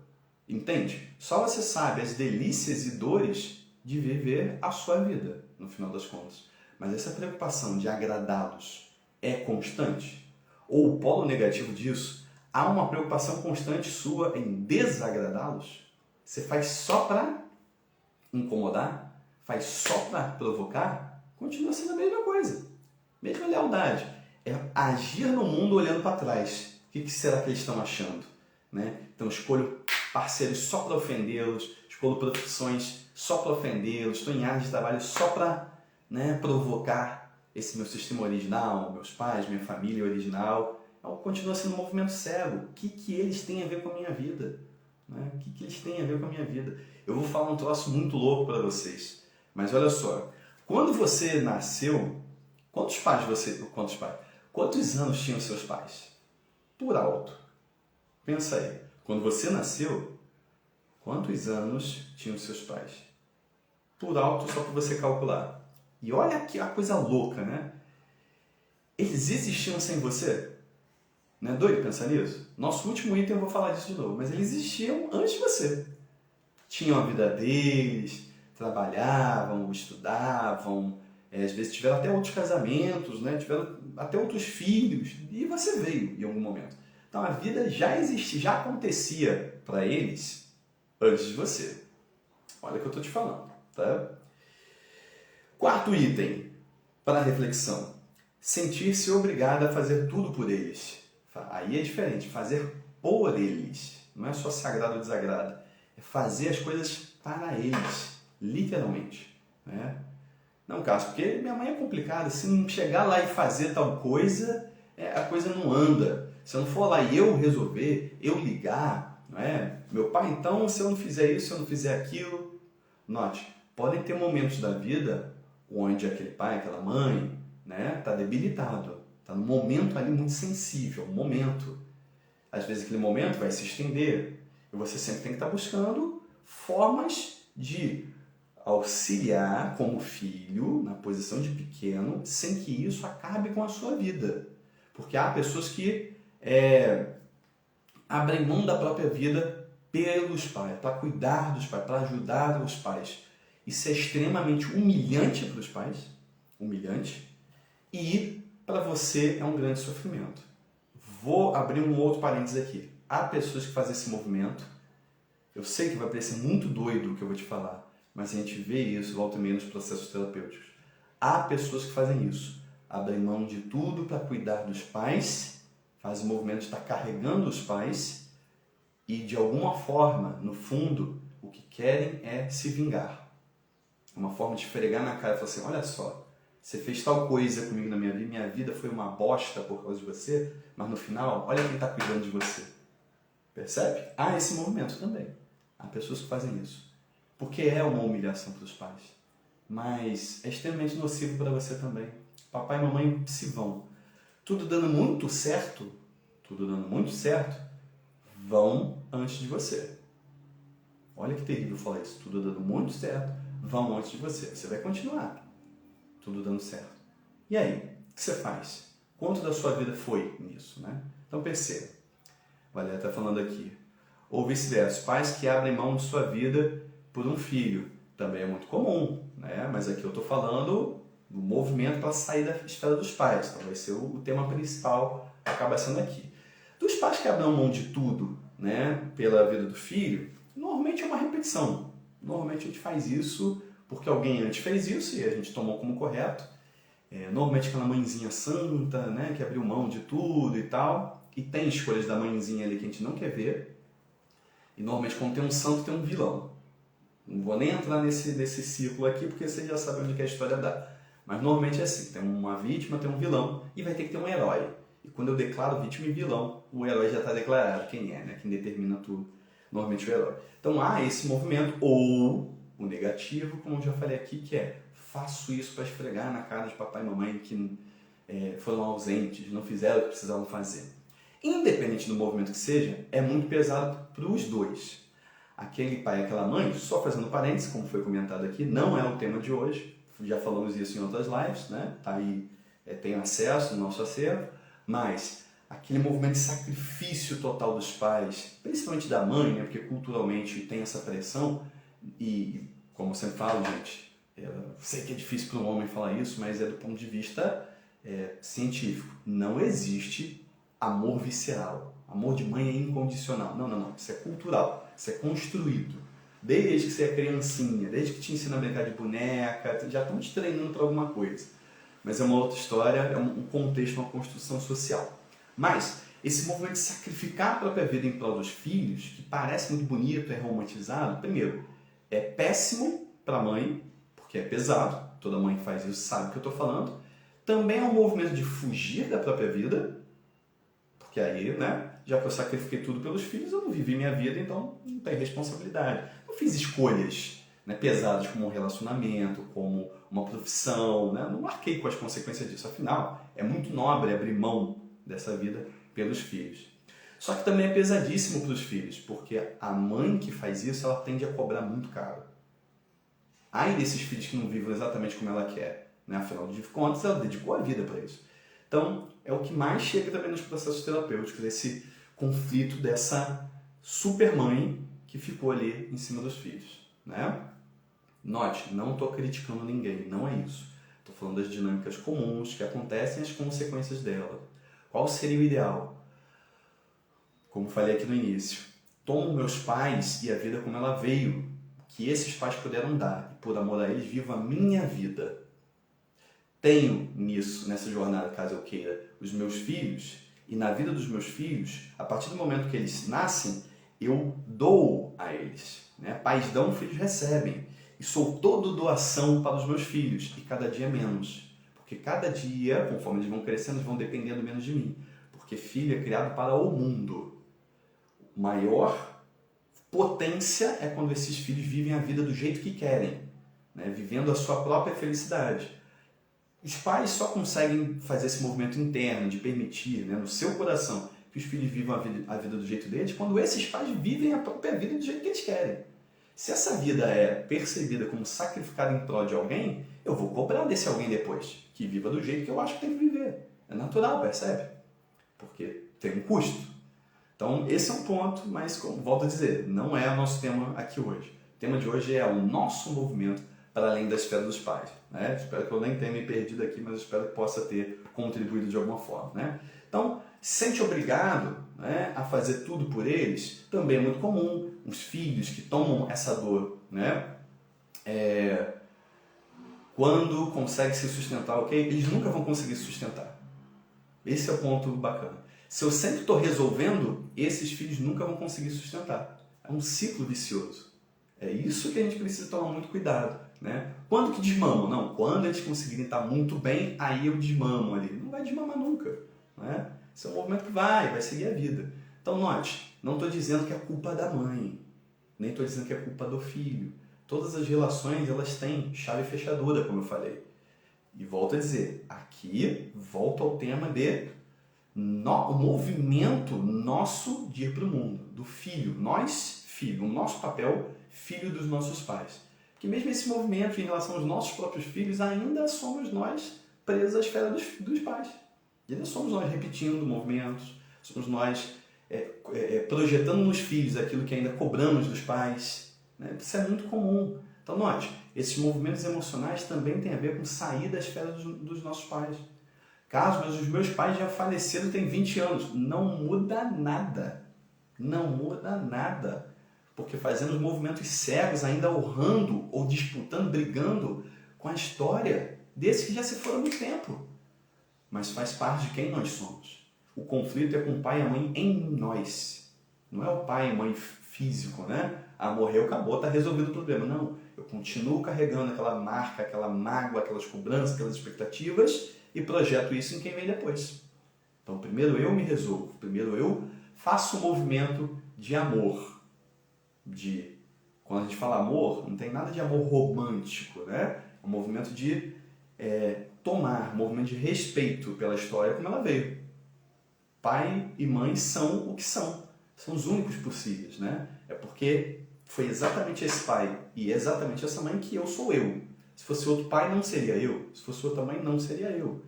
Entende? Só você sabe as delícias e dores de viver a sua vida, no final das contas. Mas essa preocupação de agradá-los é constante? Ou o polo negativo disso, há uma preocupação constante sua em desagradá-los? Você faz só para incomodar? Faz só para provocar? Continua sendo a mesma coisa. Mesma lealdade. É agir no mundo olhando para trás. O que será que eles estão achando? Né? Então escolho parceiros só para ofendê-los, escolho profissões só para ofendê-los, estou em áreas de trabalho só para, né, provocar esse meu sistema original, meus pais, minha família original. Então, continua sendo um movimento cego. O que eles têm a ver com a minha vida? Né? O que eles têm a ver com a minha vida? Eu vou falar um troço muito louco para vocês. Mas olha só, quando você nasceu, quantos anos tinham seus pais? Por alto. Pensa aí. Quando você nasceu, quantos anos tinham seus pais? Por alto, só para você calcular. E olha que a coisa louca, né? Eles existiam sem você? Não é doido pensar nisso? Nosso último item eu vou falar disso de novo, mas eles existiam antes de você. Tinham a vida deles, trabalhavam, estudavam, às vezes tiveram até outros casamentos, né? Tiveram até outros filhos, e você veio em algum momento. Então a vida já existe, já acontecia para eles antes de você. Olha o que eu estou te falando, tá? Quarto item para a reflexão. Sentir-se obrigado a fazer tudo por eles. Aí é diferente, fazer por eles. Não é só sagrado ou desagrado. É fazer as coisas para eles, literalmente. Né? Não, Cássio, porque minha mãe é complicada. Se não chegar lá e fazer tal coisa, a coisa não anda. Se eu não for lá e eu resolver, eu ligar, não é? Meu pai, então, se eu não fizer isso, se eu não fizer aquilo... Note, podem ter momentos da vida onde aquele pai, aquela mãe, né, tá debilitado. Está num momento ali muito sensível, um momento. Às vezes aquele momento vai se estender. E você sempre tem que estar buscando formas de auxiliar como filho, na posição de pequeno, sem que isso acabe com a sua vida. Porque há pessoas que abrem mão da própria vida pelos pais, para cuidar dos pais, para ajudar os pais. Isso é extremamente humilhante para os pais, humilhante, e para você é um grande sofrimento. Vou abrir um outro parênteses aqui. Há pessoas que fazem esse movimento. Eu sei que vai parecer muito doido o que eu vou te falar, mas a gente vê isso volta e meia nos processos terapêuticos. Há pessoas que fazem isso. Abrem mão de tudo para cuidar dos pais, fazem o movimento de estar carregando os pais e, de alguma forma, no fundo, o que querem é se vingar. É uma forma de esfregar na cara e falar assim, olha só, você fez tal coisa comigo na minha vida foi uma bosta por causa de você, mas no final, olha quem está cuidando de você. Percebe? Há esse movimento também. Há pessoas que fazem isso. Porque é uma humilhação para os pais. Mas é extremamente nocivo para você também. Papai e mamãe se vão. Tudo dando muito certo, vão antes de você. Olha que terrível falar isso. Tudo dando muito certo, vão antes de você. Você vai continuar. Tudo dando certo. E aí? O que você faz? Quanto da sua vida foi nisso, né? Então perceba. Valéria está falando aqui. Ou vice-versa. Pais que abrem mão de sua vida por um filho. Também é muito comum, né? Mas aqui eu estou falando do movimento para sair da esfera dos pais. Então vai ser o tema principal, acaba sendo aqui. Dos pais que abrem mão de tudo, né, pela vida do filho, normalmente é uma repetição. Normalmente a gente faz isso porque alguém antes fez isso e a gente tomou como correto. Normalmente aquela mãezinha santa, né, que abriu mão de tudo e tal. E tem escolhas da mãezinha ali que a gente não quer ver. E normalmente quando tem um santo tem um vilão. Não vou nem entrar nesse círculo aqui porque você já sabe onde que a história dá. Mas normalmente é assim, tem uma vítima, tem um vilão e vai ter que ter um herói. E quando eu declaro vítima e vilão, o herói já está declarado quem é, né? Quem determina tudo, normalmente o herói. Então há esse movimento, ou o negativo, como eu já falei aqui, que é faço isso para esfregar na cara de papai e mamãe que foram ausentes, não fizeram o que precisavam fazer. Independente do movimento que seja, é muito pesado para os dois. Aquele pai e aquela mãe, só fazendo parênteses, como foi comentado aqui, não é o tema de hoje, já falamos isso em outras lives, né? Tá aí, tem acesso no nosso acervo, mas aquele movimento de sacrifício total dos pais, principalmente da mãe, né? Porque culturalmente tem essa pressão, e como eu sempre falo, gente, eu sei que é difícil para um homem falar isso, mas é do ponto de vista científico. Não existe amor visceral. Amor de mãe é incondicional. Não. Isso é cultural. Isso é construído. Desde que você é criancinha, desde que te ensina a brincar de boneca, já estão te treinando para alguma coisa. Mas é uma outra história, é um contexto, uma construção social. Mas esse movimento de sacrificar a própria vida em prol dos filhos, que parece muito bonito, é romantizado, primeiro, é péssimo para a mãe, porque é pesado, toda mãe que faz isso sabe o que eu estou falando. Também é um movimento de fugir da própria vida, porque aí, né, já que eu sacrifiquei tudo pelos filhos, eu não vivi minha vida, então não tenho responsabilidade. Eu fiz escolhas, né, pesadas como um relacionamento, como uma profissão, né, não marquei com as consequências disso. Afinal, é muito nobre abrir mão dessa vida pelos filhos. Só que também é pesadíssimo para os filhos, porque a mãe que faz isso, ela tende a cobrar muito caro. Ai desses filhos que não vivem exatamente como ela quer, né? Afinal de contas, ela dedicou a vida para isso. Então, é o que mais chega também nos processos terapêuticos, esse conflito dessa supermãe que ficou ali em cima dos filhos, né? Note, não estou criticando ninguém, não é isso. Estou falando das dinâmicas comuns que acontecem e as consequências dela. Qual seria o ideal? como falei aqui no início, tomo meus pais e a vida como ela veio, que esses pais puderam dar, e por amor a eles vivo a minha vida. Tenho nisso, nessa jornada, caso eu queira, os meus filhos, e na vida dos meus filhos, a partir do momento que eles nascem, eu dou a eles. Né? Pais dão, filhos recebem. E sou todo doação para os meus filhos, e cada dia menos. Porque cada dia, conforme eles vão crescendo, eles vão dependendo menos de mim. Porque filho é criado para o mundo. Maior potência é quando esses filhos vivem a vida do jeito que querem, né? Vivendo a sua própria felicidade. Os pais só conseguem fazer esse movimento interno de permitir, né, no seu coração, que os filhos vivam a vida do jeito deles, quando esses pais vivem a própria vida do jeito que eles querem. Se essa vida é percebida como sacrificada em prol de alguém, eu vou cobrar desse alguém depois, que viva do jeito que eu acho que tem que viver. É natural, percebe? Porque tem um custo. Então, esse é um ponto, mas, como volto a dizer, não é o nosso tema aqui hoje. O tema de hoje é o nosso movimento para além da esfera dos pais. Né? Espero que eu nem tenha me perdido aqui, mas espero que possa ter contribuído de alguma forma. Né? Então, se sente obrigado, né, a fazer tudo por eles, também é muito comum. Os filhos que tomam essa dor, né, quando conseguem se sustentar, ok? Eles nunca vão conseguir se sustentar. Esse é o ponto bacana. Se eu sempre estou resolvendo, esses filhos nunca vão conseguir sustentar. É um ciclo vicioso. É isso que a gente precisa tomar muito cuidado. Né? Quando que desmamam? Não, quando eles conseguirem estar muito bem, aí eu desmamo ali. Não vai desmamar nunca. Né? Esse é um movimento que vai seguir a vida. Então, note, não estou dizendo que é culpa da mãe, nem estou dizendo que é culpa do filho. Todas as relações, elas têm chave fechadura, como eu falei. E volto a dizer, aqui volto ao tema de o movimento nosso de ir para o mundo, do filho, nós, filho, o nosso papel, filho dos nossos pais. Que mesmo esse movimento em relação aos nossos próprios filhos, ainda somos nós presos à esfera dos pais. E ainda somos nós repetindo movimentos, somos nós projetando nos filhos aquilo que ainda cobramos dos pais. Né? Isso é muito comum. Então, note, esses movimentos emocionais também têm a ver com sair da esfera dos nossos pais. Caso os meus pais já faleceram tem 20 anos, não muda nada. Não muda nada. Porque fazendo movimentos cegos, ainda honrando ou disputando, brigando com a história desses que já se foram há muito tempo. Mas faz parte de quem nós somos. O conflito é com o pai e a mãe em nós. Não é o pai e mãe físico, né? Ah, morreu, acabou, está resolvido o problema. Não, eu continuo carregando aquela marca, aquela mágoa, aquelas cobranças, aquelas expectativas e projeto isso em quem vem depois. Então, primeiro eu me resolvo, primeiro eu faço um movimento de amor. Quando a gente fala amor, não tem nada de amor romântico, né? É um movimento de tomar, um movimento de respeito pela história como ela veio. Pai e mãe são o que são os únicos possíveis, né? É porque foi exatamente esse pai e exatamente essa mãe que eu sou eu. Se fosse outro pai, não seria eu. Se fosse outra mãe, não seria eu.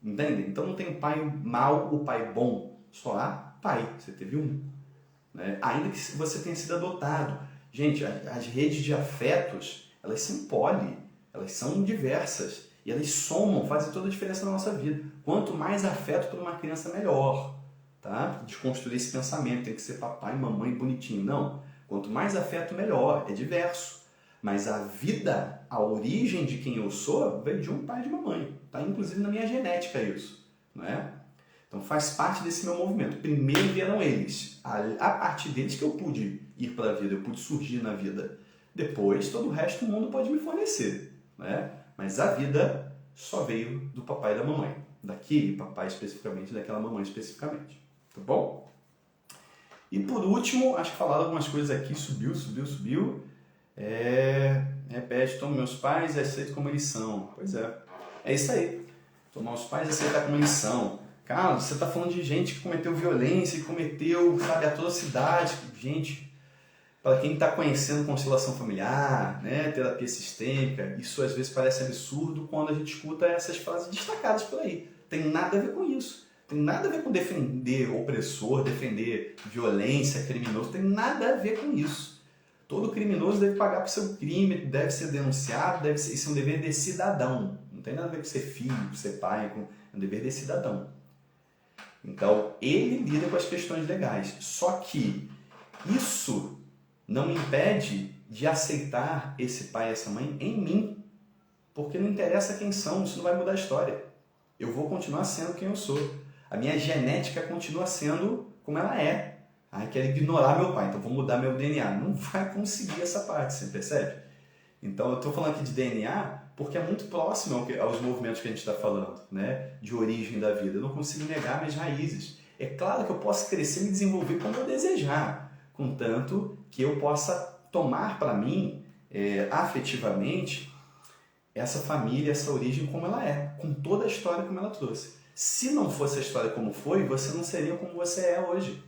Entende? Então não tem o pai mau, o pai bom. Só há pai. Você teve um. Né? Ainda que você tenha sido adotado. Gente, as redes de afetos, elas são elas são diversas. E elas somam, fazem toda a diferença na nossa vida. Quanto mais afeto para uma criança, melhor. Tá? Desconstruir esse pensamento, tem que ser papai, mamãe, bonitinho. Não. Quanto mais afeto, melhor. É diverso. Mas a vida, a origem de quem eu sou, veio de um pai e de uma mãe. Tá? Inclusive na minha genética isso. Não é? Então faz parte desse meu movimento. Primeiro vieram eles. A partir deles que eu pude ir para a vida, eu pude surgir na vida. Depois, todo o resto do mundo pode me fornecer. Né? Mas a vida só veio do papai e da mamãe. Daquele papai especificamente, daquela mamãe especificamente. Tá bom? E por último, acho que falaram algumas coisas aqui. Subiu. Repete, tomo meus pais e aceito como eles são. Pois é. É isso aí. Tomar os pais e aceitar como eles são. Carlos, você está falando de gente que cometeu violência, que cometeu, sabe, atrocidade. Gente, para quem está conhecendo constelação familiar, né, terapia sistêmica, isso às vezes parece absurdo quando a gente escuta essas frases destacadas por aí. Tem nada a ver com isso. Tem nada a ver com defender opressor, defender violência, criminoso. Tem nada a ver com isso. Todo criminoso deve pagar por seu crime, deve ser denunciado, isso é um dever de cidadão. Não tem nada a ver com ser filho, com ser pai, é um dever de cidadão. Então, ele lida com as questões legais. Só que isso não me impede de aceitar esse pai e essa mãe em mim. Porque não interessa quem são, isso não vai mudar a história. Eu vou continuar sendo quem eu sou. A minha genética continua sendo como ela é. Ah, quero ignorar meu pai, então vou mudar meu DNA. Não vai conseguir essa parte, você percebe? Então eu estou falando aqui de DNA porque é muito próximo aos movimentos que a gente está falando, né? De origem da vida. Eu não consigo negar minhas raízes. É claro que eu posso crescer e me desenvolver como eu desejar, contanto que eu possa tomar para mim, afetivamente, essa família, essa origem como ela é, com toda a história como ela trouxe. Se não fosse a história como foi, você não seria como você é hoje.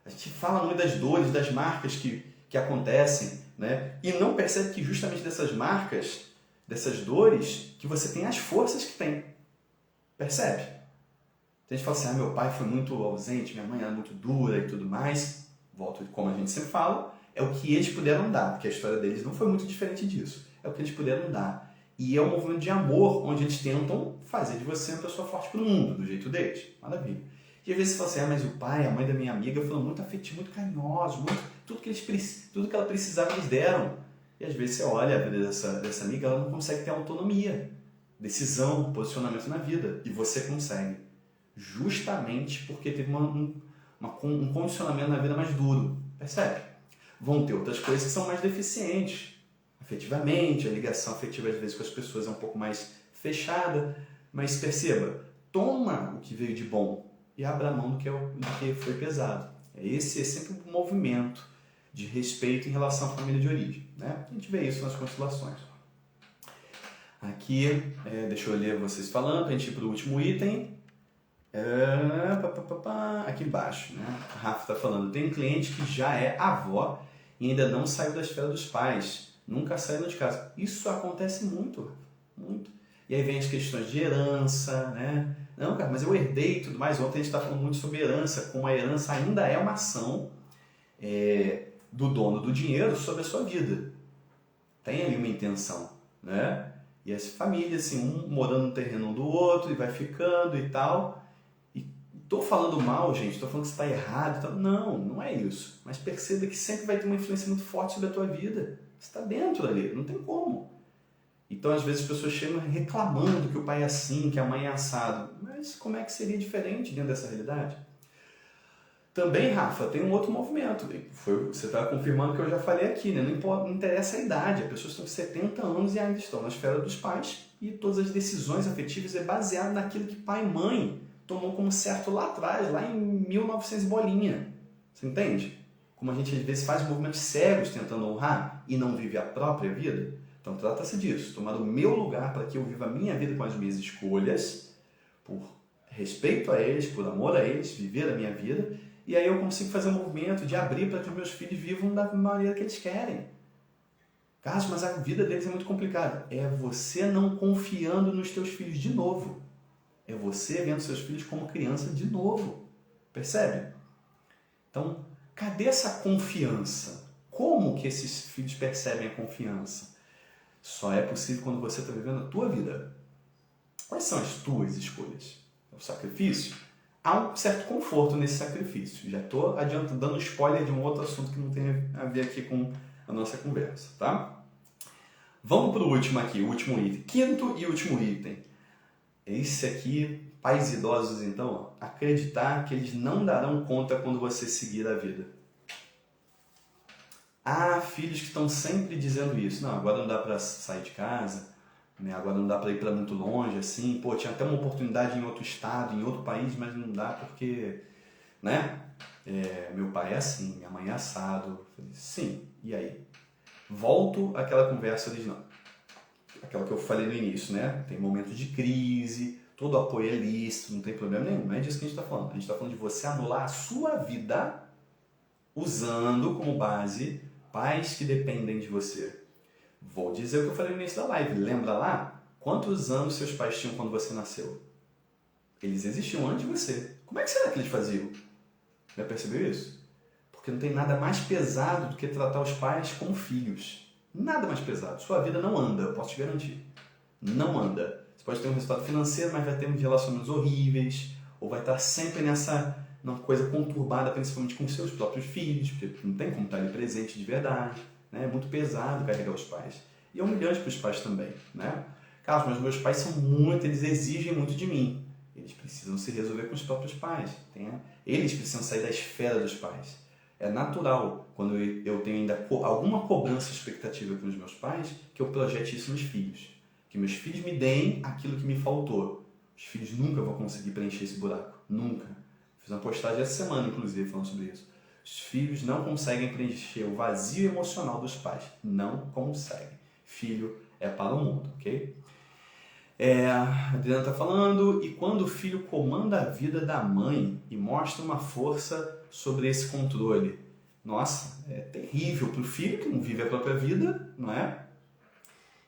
A gente fala muito das dores, das marcas que acontecem, né? E não percebe que justamente dessas marcas, dessas dores, que você tem as forças que tem. Percebe? Tem gente que fala assim, meu pai foi muito ausente, minha mãe era muito dura e tudo mais. Volto, como a gente sempre fala, é o que eles puderam dar, porque a história deles não foi muito diferente disso. É o que eles puderam dar. E é um movimento de amor, onde eles tentam fazer de você uma pessoa forte para o mundo, do jeito deles. Maravilha. E às vezes você fala assim, mas o pai, a mãe da minha amiga foram muito afetivos, muito carinhosos, tudo que ela precisava eles deram. E às vezes você olha a vida dessa amiga, ela não consegue ter autonomia, decisão, posicionamento na vida. E você consegue. Justamente porque teve um condicionamento na vida mais duro. Percebe? Vão ter outras coisas que são mais deficientes. Afetivamente, a ligação afetiva às vezes com as pessoas é um pouco mais fechada. Mas perceba, toma o que veio de bom e abra mão do que foi pesado. Esse é sempre um movimento de respeito em relação à família de origem, né? A gente vê isso nas constelações. Aqui, deixa eu ler vocês falando, para a gente ir para o último item. Aqui embaixo, né? A Rafa está falando, tem cliente que já é avó e ainda não saiu da esfera dos pais, nunca saiu de casa. Isso acontece muito, muito. E aí vem as questões de herança, né? Não, cara, mas eu herdei e tudo mais. Ontem a gente está falando muito sobre herança, como a herança ainda é uma ação do dono do dinheiro sobre a sua vida. Tem ali uma intenção, né? E as famílias, assim, um morando no terreno um do outro e vai ficando e tal. E tô falando mal, gente, tô falando que você está errado e tal. Não, não é isso. Mas perceba que sempre vai ter uma influência muito forte sobre a tua vida. Você está dentro ali, não tem como. Então, às vezes, as pessoas chegam reclamando que o pai é assim, que a mãe é assado. Mas como é que seria diferente dentro dessa realidade? Também, Rafa, tem um outro movimento. Você está confirmando que eu já falei aqui, né? Não interessa a idade. As pessoas estão com 70 anos e ainda estão na esfera dos pais e todas as decisões afetivas é baseado naquilo que pai e mãe tomou como certo lá atrás, lá em 1900 bolinha. Você entende? Como a gente, às vezes, faz movimentos cegos tentando honrar e não vive a própria vida. Então, trata-se disso, tomar o meu lugar para que eu viva a minha vida com as minhas escolhas, por respeito a eles, por amor a eles, viver a minha vida, e aí eu consigo fazer um movimento de abrir para que os meus filhos vivam da maneira que eles querem. Carlos, mas a vida deles é muito complicada. É você não confiando nos teus filhos de novo. É você vendo seus filhos como criança de novo. Percebe? Então, cadê essa confiança? Como que esses filhos percebem a confiança? Só é possível quando você está vivendo a tua vida. Quais são as tuas escolhas? É o sacrifício? Há um certo conforto nesse sacrifício. Já estou adiantando, dando spoiler de um outro assunto que não tem a ver aqui com a nossa conversa, tá? Vamos para o último aqui, o último item. Quinto e último item. Esse aqui, pais idosos, então, acreditar que eles não darão conta quando você seguir a vida. Há filhos que estão sempre dizendo isso. Não, agora não dá para sair de casa, né? Agora não dá para ir para muito longe, assim. Pô, tinha até uma oportunidade em outro estado, em outro país, mas não dá porque, né? Meu pai é assim, minha mãe é assado. Eu falei, sim, e aí? Volto àquela conversa original. Aquela que eu falei no início, né? Tem momentos de crise, todo apoio é lícito, não tem problema nenhum. Não é disso que a gente está falando. A gente está falando de você anular a sua vida usando como base pais que dependem de você. Vou dizer o que eu falei no início da live. Lembra lá? Quantos anos seus pais tinham quando você nasceu? Eles existiam antes de você. Como é que será que eles faziam? Já percebeu isso? Porque não tem nada mais pesado do que tratar os pais como filhos. Nada mais pesado. Sua vida não anda, eu posso te garantir. Não anda. Você pode ter um resultado financeiro, mas vai ter uns relacionamentos horríveis, ou vai estar sempre numa coisa conturbada, principalmente com seus próprios filhos, porque não tem como estar ali presente de verdade, né? É muito pesado carregar os pais. E é humilhante para os pais também, né? Carlos, mas meus pais eles exigem muito de mim. Eles precisam se resolver com os próprios pais. Eles precisam sair da esfera dos pais. É natural, quando eu tenho ainda alguma cobrança expectativa com os meus pais, que eu projete isso nos filhos. Que meus filhos me deem aquilo que me faltou. Os filhos nunca vão conseguir preencher esse buraco. Nunca. Fiz uma postagem essa semana, inclusive, falando sobre isso. Os filhos não conseguem preencher o vazio emocional dos pais. Não conseguem. Filho é para o mundo, ok? A Adriana está falando, e quando o filho comanda a vida da mãe e mostra uma força sobre esse controle. Nossa, é terrível para o filho que não vive a própria vida, não é?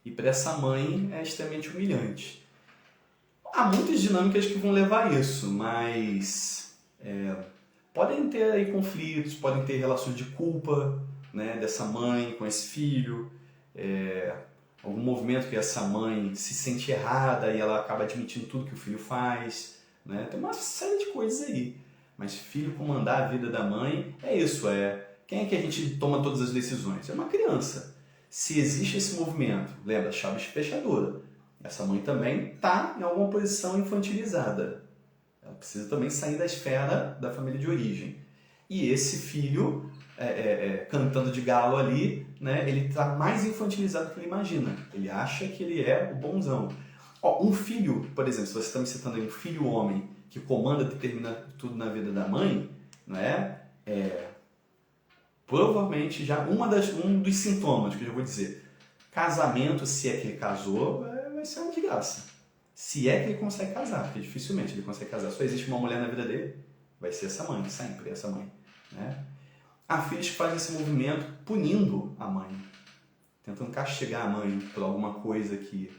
E para essa mãe é extremamente humilhante. Há muitas dinâmicas que vão levar a isso, mas podem ter aí conflitos, podem ter relações de culpa, né, dessa mãe com esse filho, algum movimento que essa mãe se sente errada e ela acaba admitindo tudo que o filho faz, né? Tem uma série de coisas aí. Mas filho comandar a vida da mãe é isso, quem é que a gente toma todas as decisões? É uma criança. Se existe esse movimento, lembra, chave de fechadura, essa mãe também está em alguma posição infantilizada. Ela precisa também sair da esfera da família de origem. E esse filho, cantando de galo ali, né, ele está mais infantilizado do que ele imagina. Ele acha que ele é o bonzão. Um filho, por exemplo, se você está me citando aí um filho homem que comanda, determina tudo na vida da mãe, não é? Provavelmente já um dos sintomas que eu já vou dizer. Casamento, se é que ele casou, vai ser uma desgraça. Se é que ele consegue casar, porque dificilmente ele consegue casar. Só existe uma mulher na vida dele, vai ser essa mãe, sempre essa mãe, né? Há filhos que fazem esse movimento punindo a mãe, tentando castigar a mãe por alguma coisa que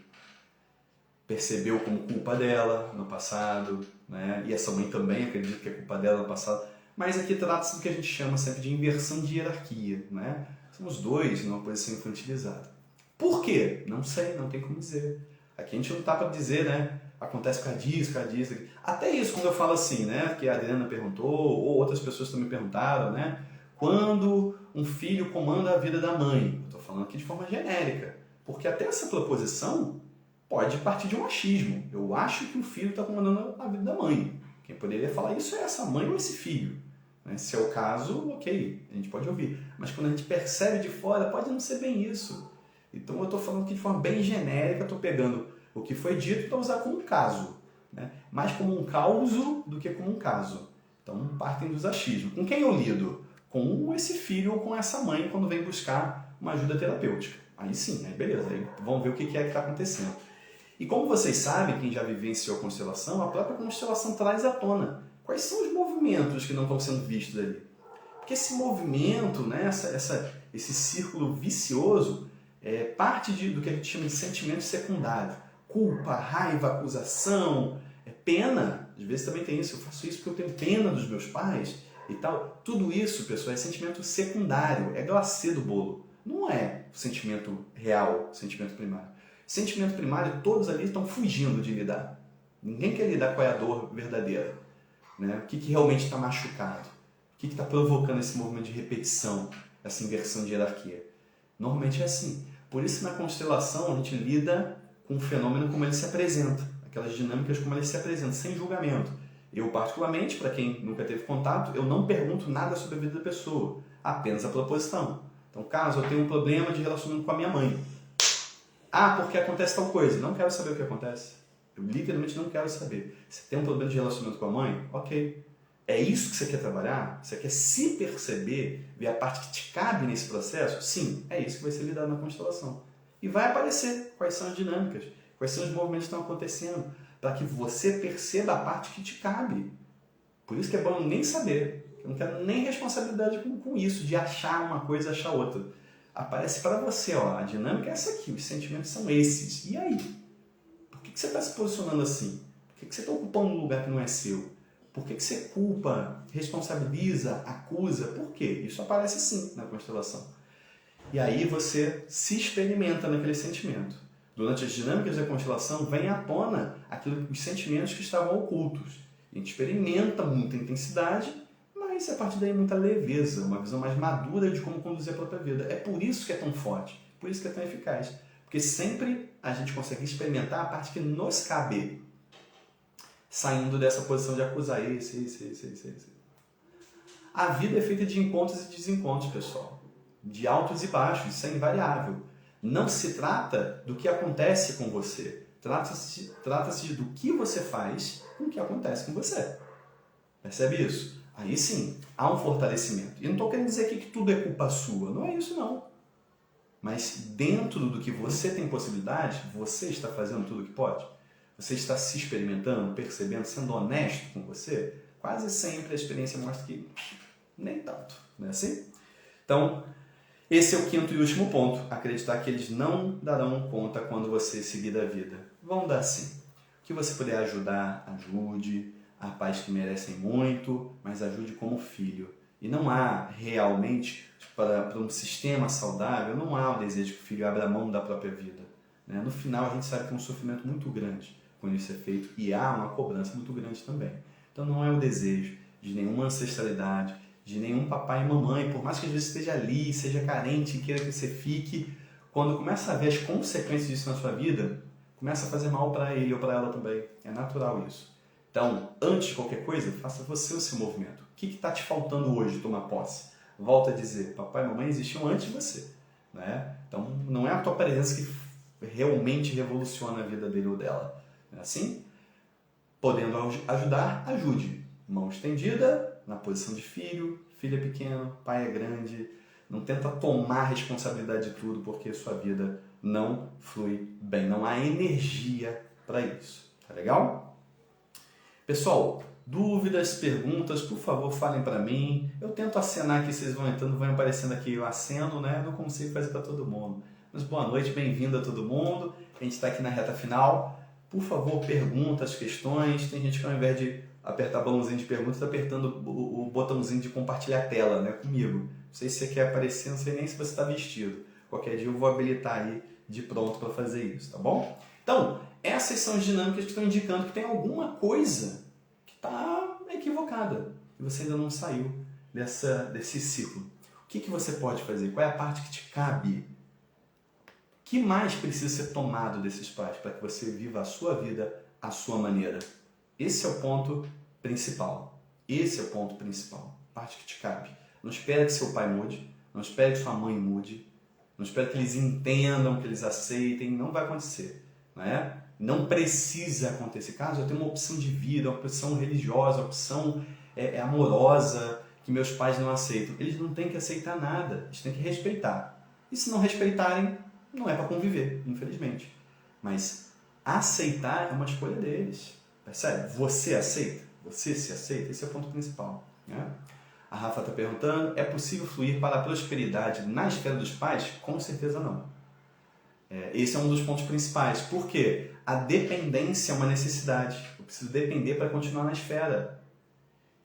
percebeu como culpa dela no passado, né? E essa mãe também acredita que é culpa dela no passado. Mas aqui trata-se do que a gente chama sempre de inversão de hierarquia, né? São os dois numa posição infantilizada. Por quê? Não sei, não tem como dizer. Aqui a gente não está para dizer, né? Acontece por causa disso. Até isso, quando eu falo assim, né? Que a Adriana perguntou, ou outras pessoas também perguntaram, né? Quando um filho comanda a vida da mãe. Eu estou falando aqui de forma genérica. Porque até essa proposição pode partir de um achismo. Eu acho que o filho está comandando a vida da mãe. Quem poderia falar isso é essa mãe ou esse filho. Se é o caso, ok, a gente pode ouvir. Mas quando a gente percebe de fora, pode não ser bem isso. Então eu estou falando aqui de forma bem genérica, estou pegando o que foi dito para usar como um caso. Né? Mais como um causo do que como um caso. Então partem dos achismos. Com quem eu lido? Com esse filho ou com essa mãe quando vem buscar uma ajuda terapêutica. Aí sim, aí beleza, aí vamos ver o que é que está acontecendo. E como vocês sabem, quem já vivenciou a constelação, a própria constelação traz à tona quais são os movimentos que não estão sendo vistos ali. Porque esse movimento, né, esse círculo vicioso, parte do que a gente chama de sentimento secundário. Culpa, raiva, acusação, pena. Às vezes também tem isso, eu faço isso porque eu tenho pena dos meus pais e tal. Tudo isso, pessoal, é sentimento secundário, é glacê do bolo. Não é o sentimento real, o sentimento primário. Sentimento primário, todos ali estão fugindo de lidar. Ninguém quer lidar com a dor verdadeira. Né? O que realmente está machucado? O que está provocando esse movimento de repetição, essa inversão de hierarquia? Normalmente é assim. Por isso, na constelação, a gente lida com o fenômeno como ele se apresenta, aquelas dinâmicas como ele se apresenta, sem julgamento. Eu, particularmente, para quem nunca teve contato, eu não pergunto nada sobre a vida da pessoa, apenas a proposição. Então, caso eu tenha um problema de relacionamento com a minha mãe, porque acontece tal coisa. Não quero saber o que acontece. Eu literalmente não quero saber. Você tem um problema de relacionamento com a mãe? Ok. É isso que você quer trabalhar? Você quer se perceber, ver a parte que te cabe nesse processo? Sim, é isso que vai ser lidado na constelação. E vai aparecer quais são as dinâmicas, quais são os movimentos que estão acontecendo, para que você perceba a parte que te cabe. Por isso que é bom nem saber. Eu não quero nem responsabilidade com isso, de achar uma coisa e achar outra. Aparece para você, a dinâmica é essa aqui, os sentimentos são esses. E aí? Por que você está se posicionando assim? Por que você está ocupando um lugar que não é seu? Por que você culpa, responsabiliza, acusa? Por quê? Isso aparece sim na constelação. E aí você se experimenta naquele sentimento. Durante as dinâmicas da constelação, vem à tona os sentimentos que estavam ocultos. A gente experimenta muita intensidade, mas a partir daí muita leveza, uma visão mais madura de como conduzir a própria vida. É por isso que é tão forte, por isso que é tão eficaz. Porque sempre a gente consegue experimentar a parte que nos cabe, saindo dessa posição de acusar esse. A vida é feita de encontros e desencontros, pessoal. De altos e baixos, isso é invariável. Não se trata do que acontece com você. Trata-se do que você faz com o que acontece com você. Percebe isso? Aí sim, há um fortalecimento. E não estou querendo dizer aqui que tudo é culpa sua. Não é isso, não. Mas dentro do que você tem possibilidade, você está fazendo tudo o que pode? Você está se experimentando, percebendo, sendo honesto com você? Quase sempre a experiência mostra que nem tanto, não é assim? Então, esse é o quinto e último ponto. Acreditar que eles não darão conta quando você seguir da vida. Vão dar sim. O que você puder ajudar, ajude. Há pais que merecem muito, mas ajude como filho. E não há realmente, para um sistema saudável, não há o desejo que o filho abra mão da própria vida. Né? No final, a gente sabe que é um sofrimento muito grande quando isso é feito e há uma cobrança muito grande também. Então não é o desejo de nenhuma ancestralidade, de nenhum papai e mamãe, por mais que às vezes esteja ali, seja carente e queira que você fique, quando começa a ver as consequências disso na sua vida, começa a fazer mal para ele ou para ela também. É natural isso. Então, antes de qualquer coisa, faça você o seu movimento. O que está te faltando hoje tomar posse? Volta a dizer, papai e mamãe existiam antes de você. Né? Então, não é a tua presença que realmente revoluciona a vida dele ou dela. Não é assim? Podendo ajudar, ajude. Mão estendida, na posição de filho, filho é pequeno, pai é grande. Não tenta tomar responsabilidade de tudo, porque sua vida não flui bem. Não há energia para isso. Tá legal? Pessoal, dúvidas, perguntas, por favor, falem para mim. Eu tento acenar aqui, vocês vão entrando, vão aparecendo aqui o aceno, né? Não consigo fazer para todo mundo. Mas boa noite, bem-vindo a todo mundo. A gente está aqui na reta final. Por favor, perguntas, questões. Tem gente que ao invés de apertar o balãozinho de perguntas, está apertando o botãozinho de compartilhar a tela, né? Comigo. Não sei se você quer aparecer, não sei nem se você está vestido. Qualquer dia eu vou habilitar aí de pronto para fazer isso, tá bom? Então, essas são as dinâmicas que estão indicando que tem alguma coisa que está equivocada e você ainda não saiu desse ciclo. O que você pode fazer? Qual é a parte que te cabe? O que mais precisa ser tomado desses pais para que você viva a sua vida à sua maneira? Esse é o ponto principal. Esse é o ponto principal. A parte que te cabe. Não espere que seu pai mude. Não espere que sua mãe mude. Não espere que eles entendam, que eles aceitem. Não vai acontecer. Né? Não precisa acontecer. Caso eu tenha uma opção de vida, uma opção religiosa, uma opção amorosa que meus pais não aceitam. Eles não têm que aceitar nada. Eles têm que respeitar. E se não respeitarem, não é para conviver, infelizmente. Mas aceitar é uma escolha deles. Percebe? Você aceita? Você se aceita? Esse é o ponto principal. Né? A Rafa está perguntando, é possível fluir para a prosperidade na esfera dos pais? Com certeza não. Esse é um dos pontos principais. Por quê? A dependência é uma necessidade. Eu preciso depender para continuar na esfera.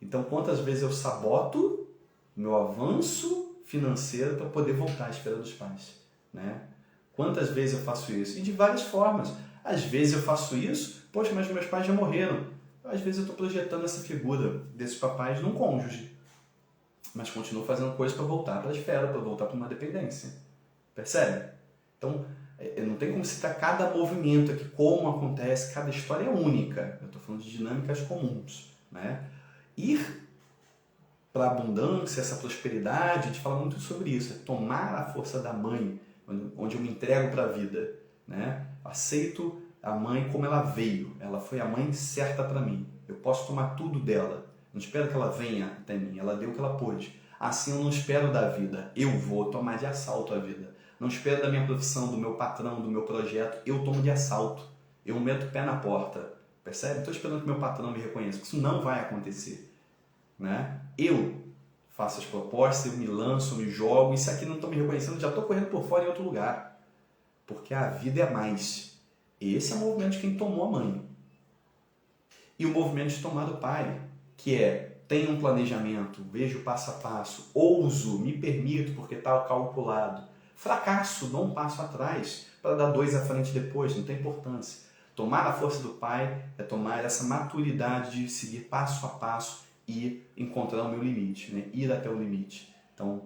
Então, quantas vezes eu saboto meu avanço financeiro para poder voltar à esfera dos pais? Né? Quantas vezes eu faço isso? E de várias formas. Às vezes eu faço isso, poxa, mas meus pais já morreram. Às vezes eu estou projetando essa figura desses papais num cônjuge. Mas continuo fazendo coisas para voltar para a esfera, para voltar para uma dependência. Percebe? Então, não tem como citar cada movimento aqui, como acontece, cada história é única. Eu estou falando de dinâmicas comuns. Né? Ir para a abundância, essa prosperidade, a gente fala muito sobre isso. É tomar a força da mãe, onde eu me entrego para a vida. Né? Aceito a mãe como ela veio. Ela foi a mãe certa para mim. Eu posso tomar tudo dela. Não espero que ela venha até mim. Ela deu o que ela pôde. Assim eu não espero da vida. Eu vou tomar de assalto a vida. Não espero da minha profissão, do meu patrão, do meu projeto. Eu tomo de assalto. Eu meto o pé na porta. Percebe? Estou esperando que meu patrão me reconheça. Isso não vai acontecer. Né? Eu faço as propostas, eu me lanço, eu me jogo. E se aqui não estão me reconhecendo, já estou correndo por fora em outro lugar. Porque a vida é mais. Esse é o movimento de quem tomou a mãe. E o movimento de tomar do pai, que é, tenho um planejamento, vejo passo a passo, ouso, me permito porque está calculado. Fracasso, dou um passo atrás para dar dois à frente depois, não tem importância. Tomar a força do pai é tomar essa maturidade de seguir passo a passo e encontrar o meu limite, né? Ir até o limite. Então,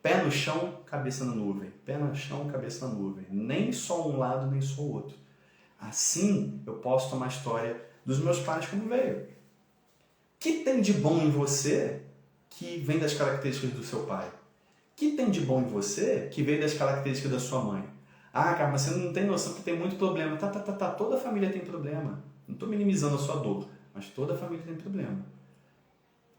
pé no chão, cabeça na nuvem. Pé no chão, cabeça na nuvem. Nem só um lado, nem só o outro. Assim, eu posso tomar a história dos meus pais como veio. O que tem de bom em você que vem das características do seu pai? O que tem de bom em você que veio das características da sua mãe? Ah, cara, mas você não tem noção que tem muito problema. Tá. Toda família tem problema. Não estou minimizando a sua dor, mas toda família tem problema.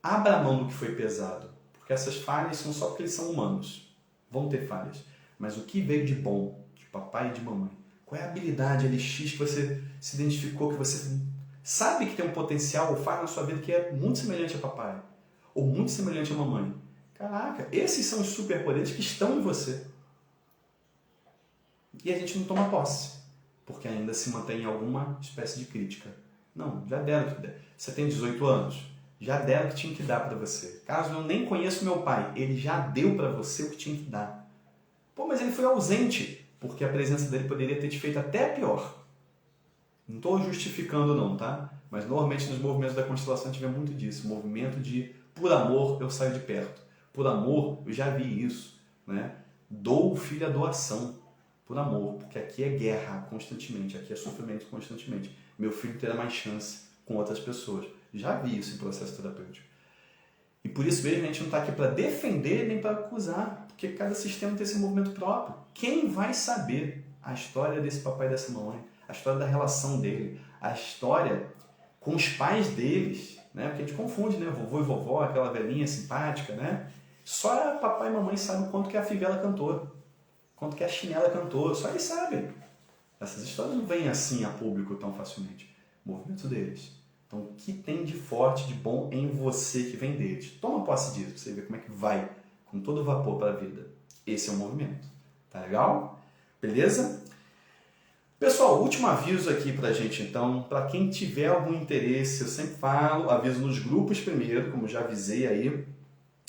Abra a mão do que foi pesado, porque essas falhas são só porque eles são humanos. Vão ter falhas. Mas o que veio de bom, de papai e de mamãe? Qual é a habilidade LX que você se identificou, que você sabe que tem um potencial ou faz na sua vida que é muito semelhante a papai? Ou muito semelhante a mamãe? Caraca, esses são os superpoderes que estão em você. E a gente não toma posse, porque ainda se mantém em alguma espécie de crítica. Não, já deram o que der. Você tem 18 anos, já deram o que tinha que dar para você. Caso eu nem conheça meu pai, ele já deu para você o que tinha que dar. Pô, mas ele foi ausente, porque a presença dele poderia ter te feito até pior. Não estou justificando não, tá? Mas normalmente nos movimentos da constelação a gente vê muito disso. Movimento de, por amor, eu saio de perto. Por amor, eu já vi isso, né? Dou o filho à doação. Por amor, porque aqui é guerra constantemente, aqui é sofrimento constantemente. Meu filho terá mais chance com outras pessoas. Já vi isso em processo terapêutico. E por isso mesmo a gente não está aqui para defender nem para acusar, porque cada sistema tem esse movimento próprio. Quem vai saber a história desse papai e dessa mamãe, a história da relação dele, a história com os pais deles, né? Porque a gente confunde, né? Vovô e vovó, aquela velhinha simpática, né? Só papai e mamãe sabem o quanto que a fivela cantou. Quanto que a chinela cantou, só eles sabem. Essas histórias não vêm assim a público tão facilmente. O movimento deles. Então, o que tem de forte, de bom em você que vem deles? Toma posse disso, pra você ver como é que vai com todo o vapor para a vida. Esse é o movimento. Tá legal? Beleza? Pessoal, último aviso aqui pra gente, então. Para quem tiver algum interesse, eu sempre falo, aviso nos grupos primeiro, como já avisei aí,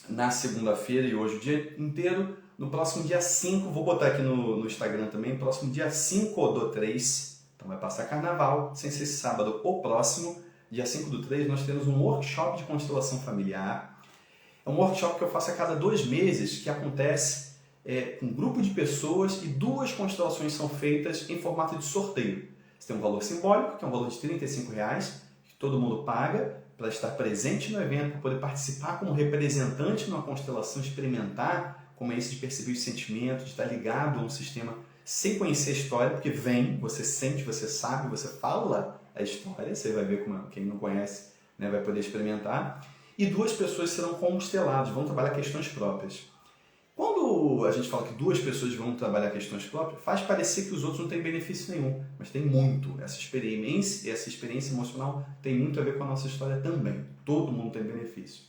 na segunda-feira e hoje o dia inteiro. No próximo dia 5, vou botar aqui no Instagram também, próximo dia 5/3, então vai passar carnaval, sem ser sábado ou próximo, dia 5/3, nós temos um workshop de constelação familiar. É um workshop que eu faço a cada 2 meses, que acontece com um grupo de pessoas e 2 constelações são feitas em formato de sorteio. Você tem um valor simbólico, que é um valor de R$35, que todo mundo paga para estar presente no evento, para poder participar como representante numa constelação, experimentar como é esse de perceber os sentimentos, de estar ligado a um sistema sem conhecer a história, porque vem, você sente, você sabe, você fala a história, você vai ver como quem não conhece, né, vai poder experimentar. E 2 pessoas serão consteladas, vão trabalhar questões próprias. Quando a gente fala que 2 pessoas vão trabalhar questões próprias, faz parecer que os outros não têm benefício nenhum, mas tem muito. Essa experiência emocional tem muito a ver com a nossa história também. Todo mundo tem benefício.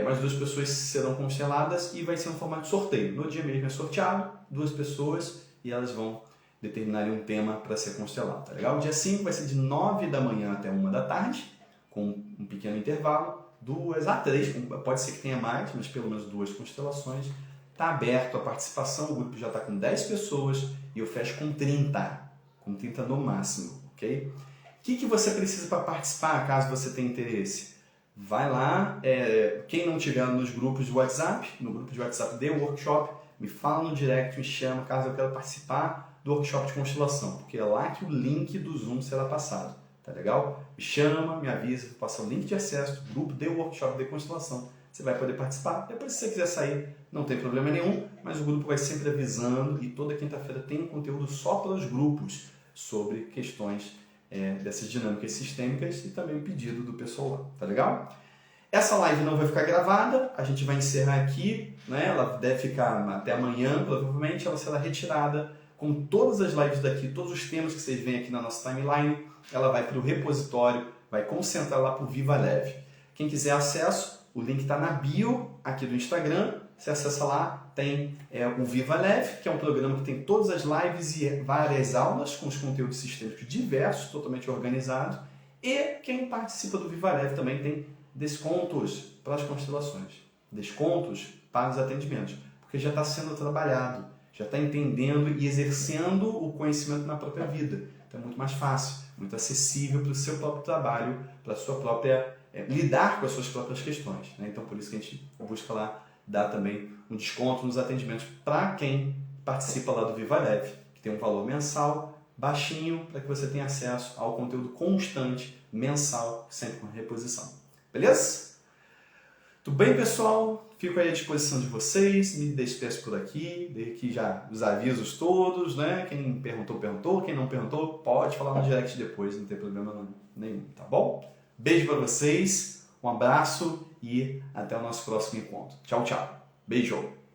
Mas 2 pessoas serão consteladas e vai ser um formato de sorteio. No dia mesmo é sorteado, 2 pessoas e elas vão determinar um tema para ser constelado. Tá legal? O dia 5 vai ser de 9 da manhã até 1 da tarde, com um pequeno intervalo, 2 a 3, pode ser que tenha mais, mas pelo menos 2 constelações. Está aberto a participação, o grupo já está com 10 pessoas e eu fecho com 30 no máximo, ok? O que você precisa para participar, caso você tenha interesse? Vai lá, quem não tiver nos grupos de WhatsApp, no grupo de WhatsApp do workshop, me fala no direct, me chama, caso eu quero participar do workshop de constelação, porque é lá que o link do Zoom será passado, tá legal? Me chama, me avisa, passa o link de acesso do grupo do workshop de constelação, você vai poder participar. Depois, se você quiser sair, não tem problema nenhum, mas o grupo vai sempre avisando e toda quinta-feira tem um conteúdo só para os grupos sobre questões dessas dinâmicas sistêmicas e também o pedido do pessoal lá, tá legal? Essa live não vai ficar gravada, a gente vai encerrar aqui, né? Ela deve ficar até amanhã, provavelmente, ela será retirada com todas as lives daqui, todos os temas que vocês veem aqui na nossa timeline, ela vai para o repositório, vai concentrar lá para o Viva Leve. Quem quiser acesso, o link está na bio aqui do Instagram, você acessa lá, tem o Viva Leve, que é um programa que tem todas as lives e várias aulas com os conteúdos sistêmicos diversos, totalmente organizados. E quem participa do Viva Leve também tem descontos para as constelações, descontos para os atendimentos, porque já está sendo trabalhado, já está entendendo e exercendo o conhecimento na própria vida. Então é muito mais fácil. muito acessível para o seu próprio trabalho, para a sua própria lidar com as suas próprias questões, né? Então por isso que a gente busca lá dar também um desconto nos atendimentos para quem participa lá do Viva Leve, que tem um valor mensal baixinho para que você tenha acesso ao conteúdo constante, mensal, sempre com reposição. Beleza? Tudo bem, pessoal? Fico aí à disposição de vocês, me despeço por aqui, dei aqui já os avisos todos, né? Quem perguntou, perguntou, quem não perguntou, pode falar no direct depois, não tem problema nenhum, tá bom? Beijo para vocês, um abraço e até o nosso próximo encontro. Tchau, tchau. Beijo!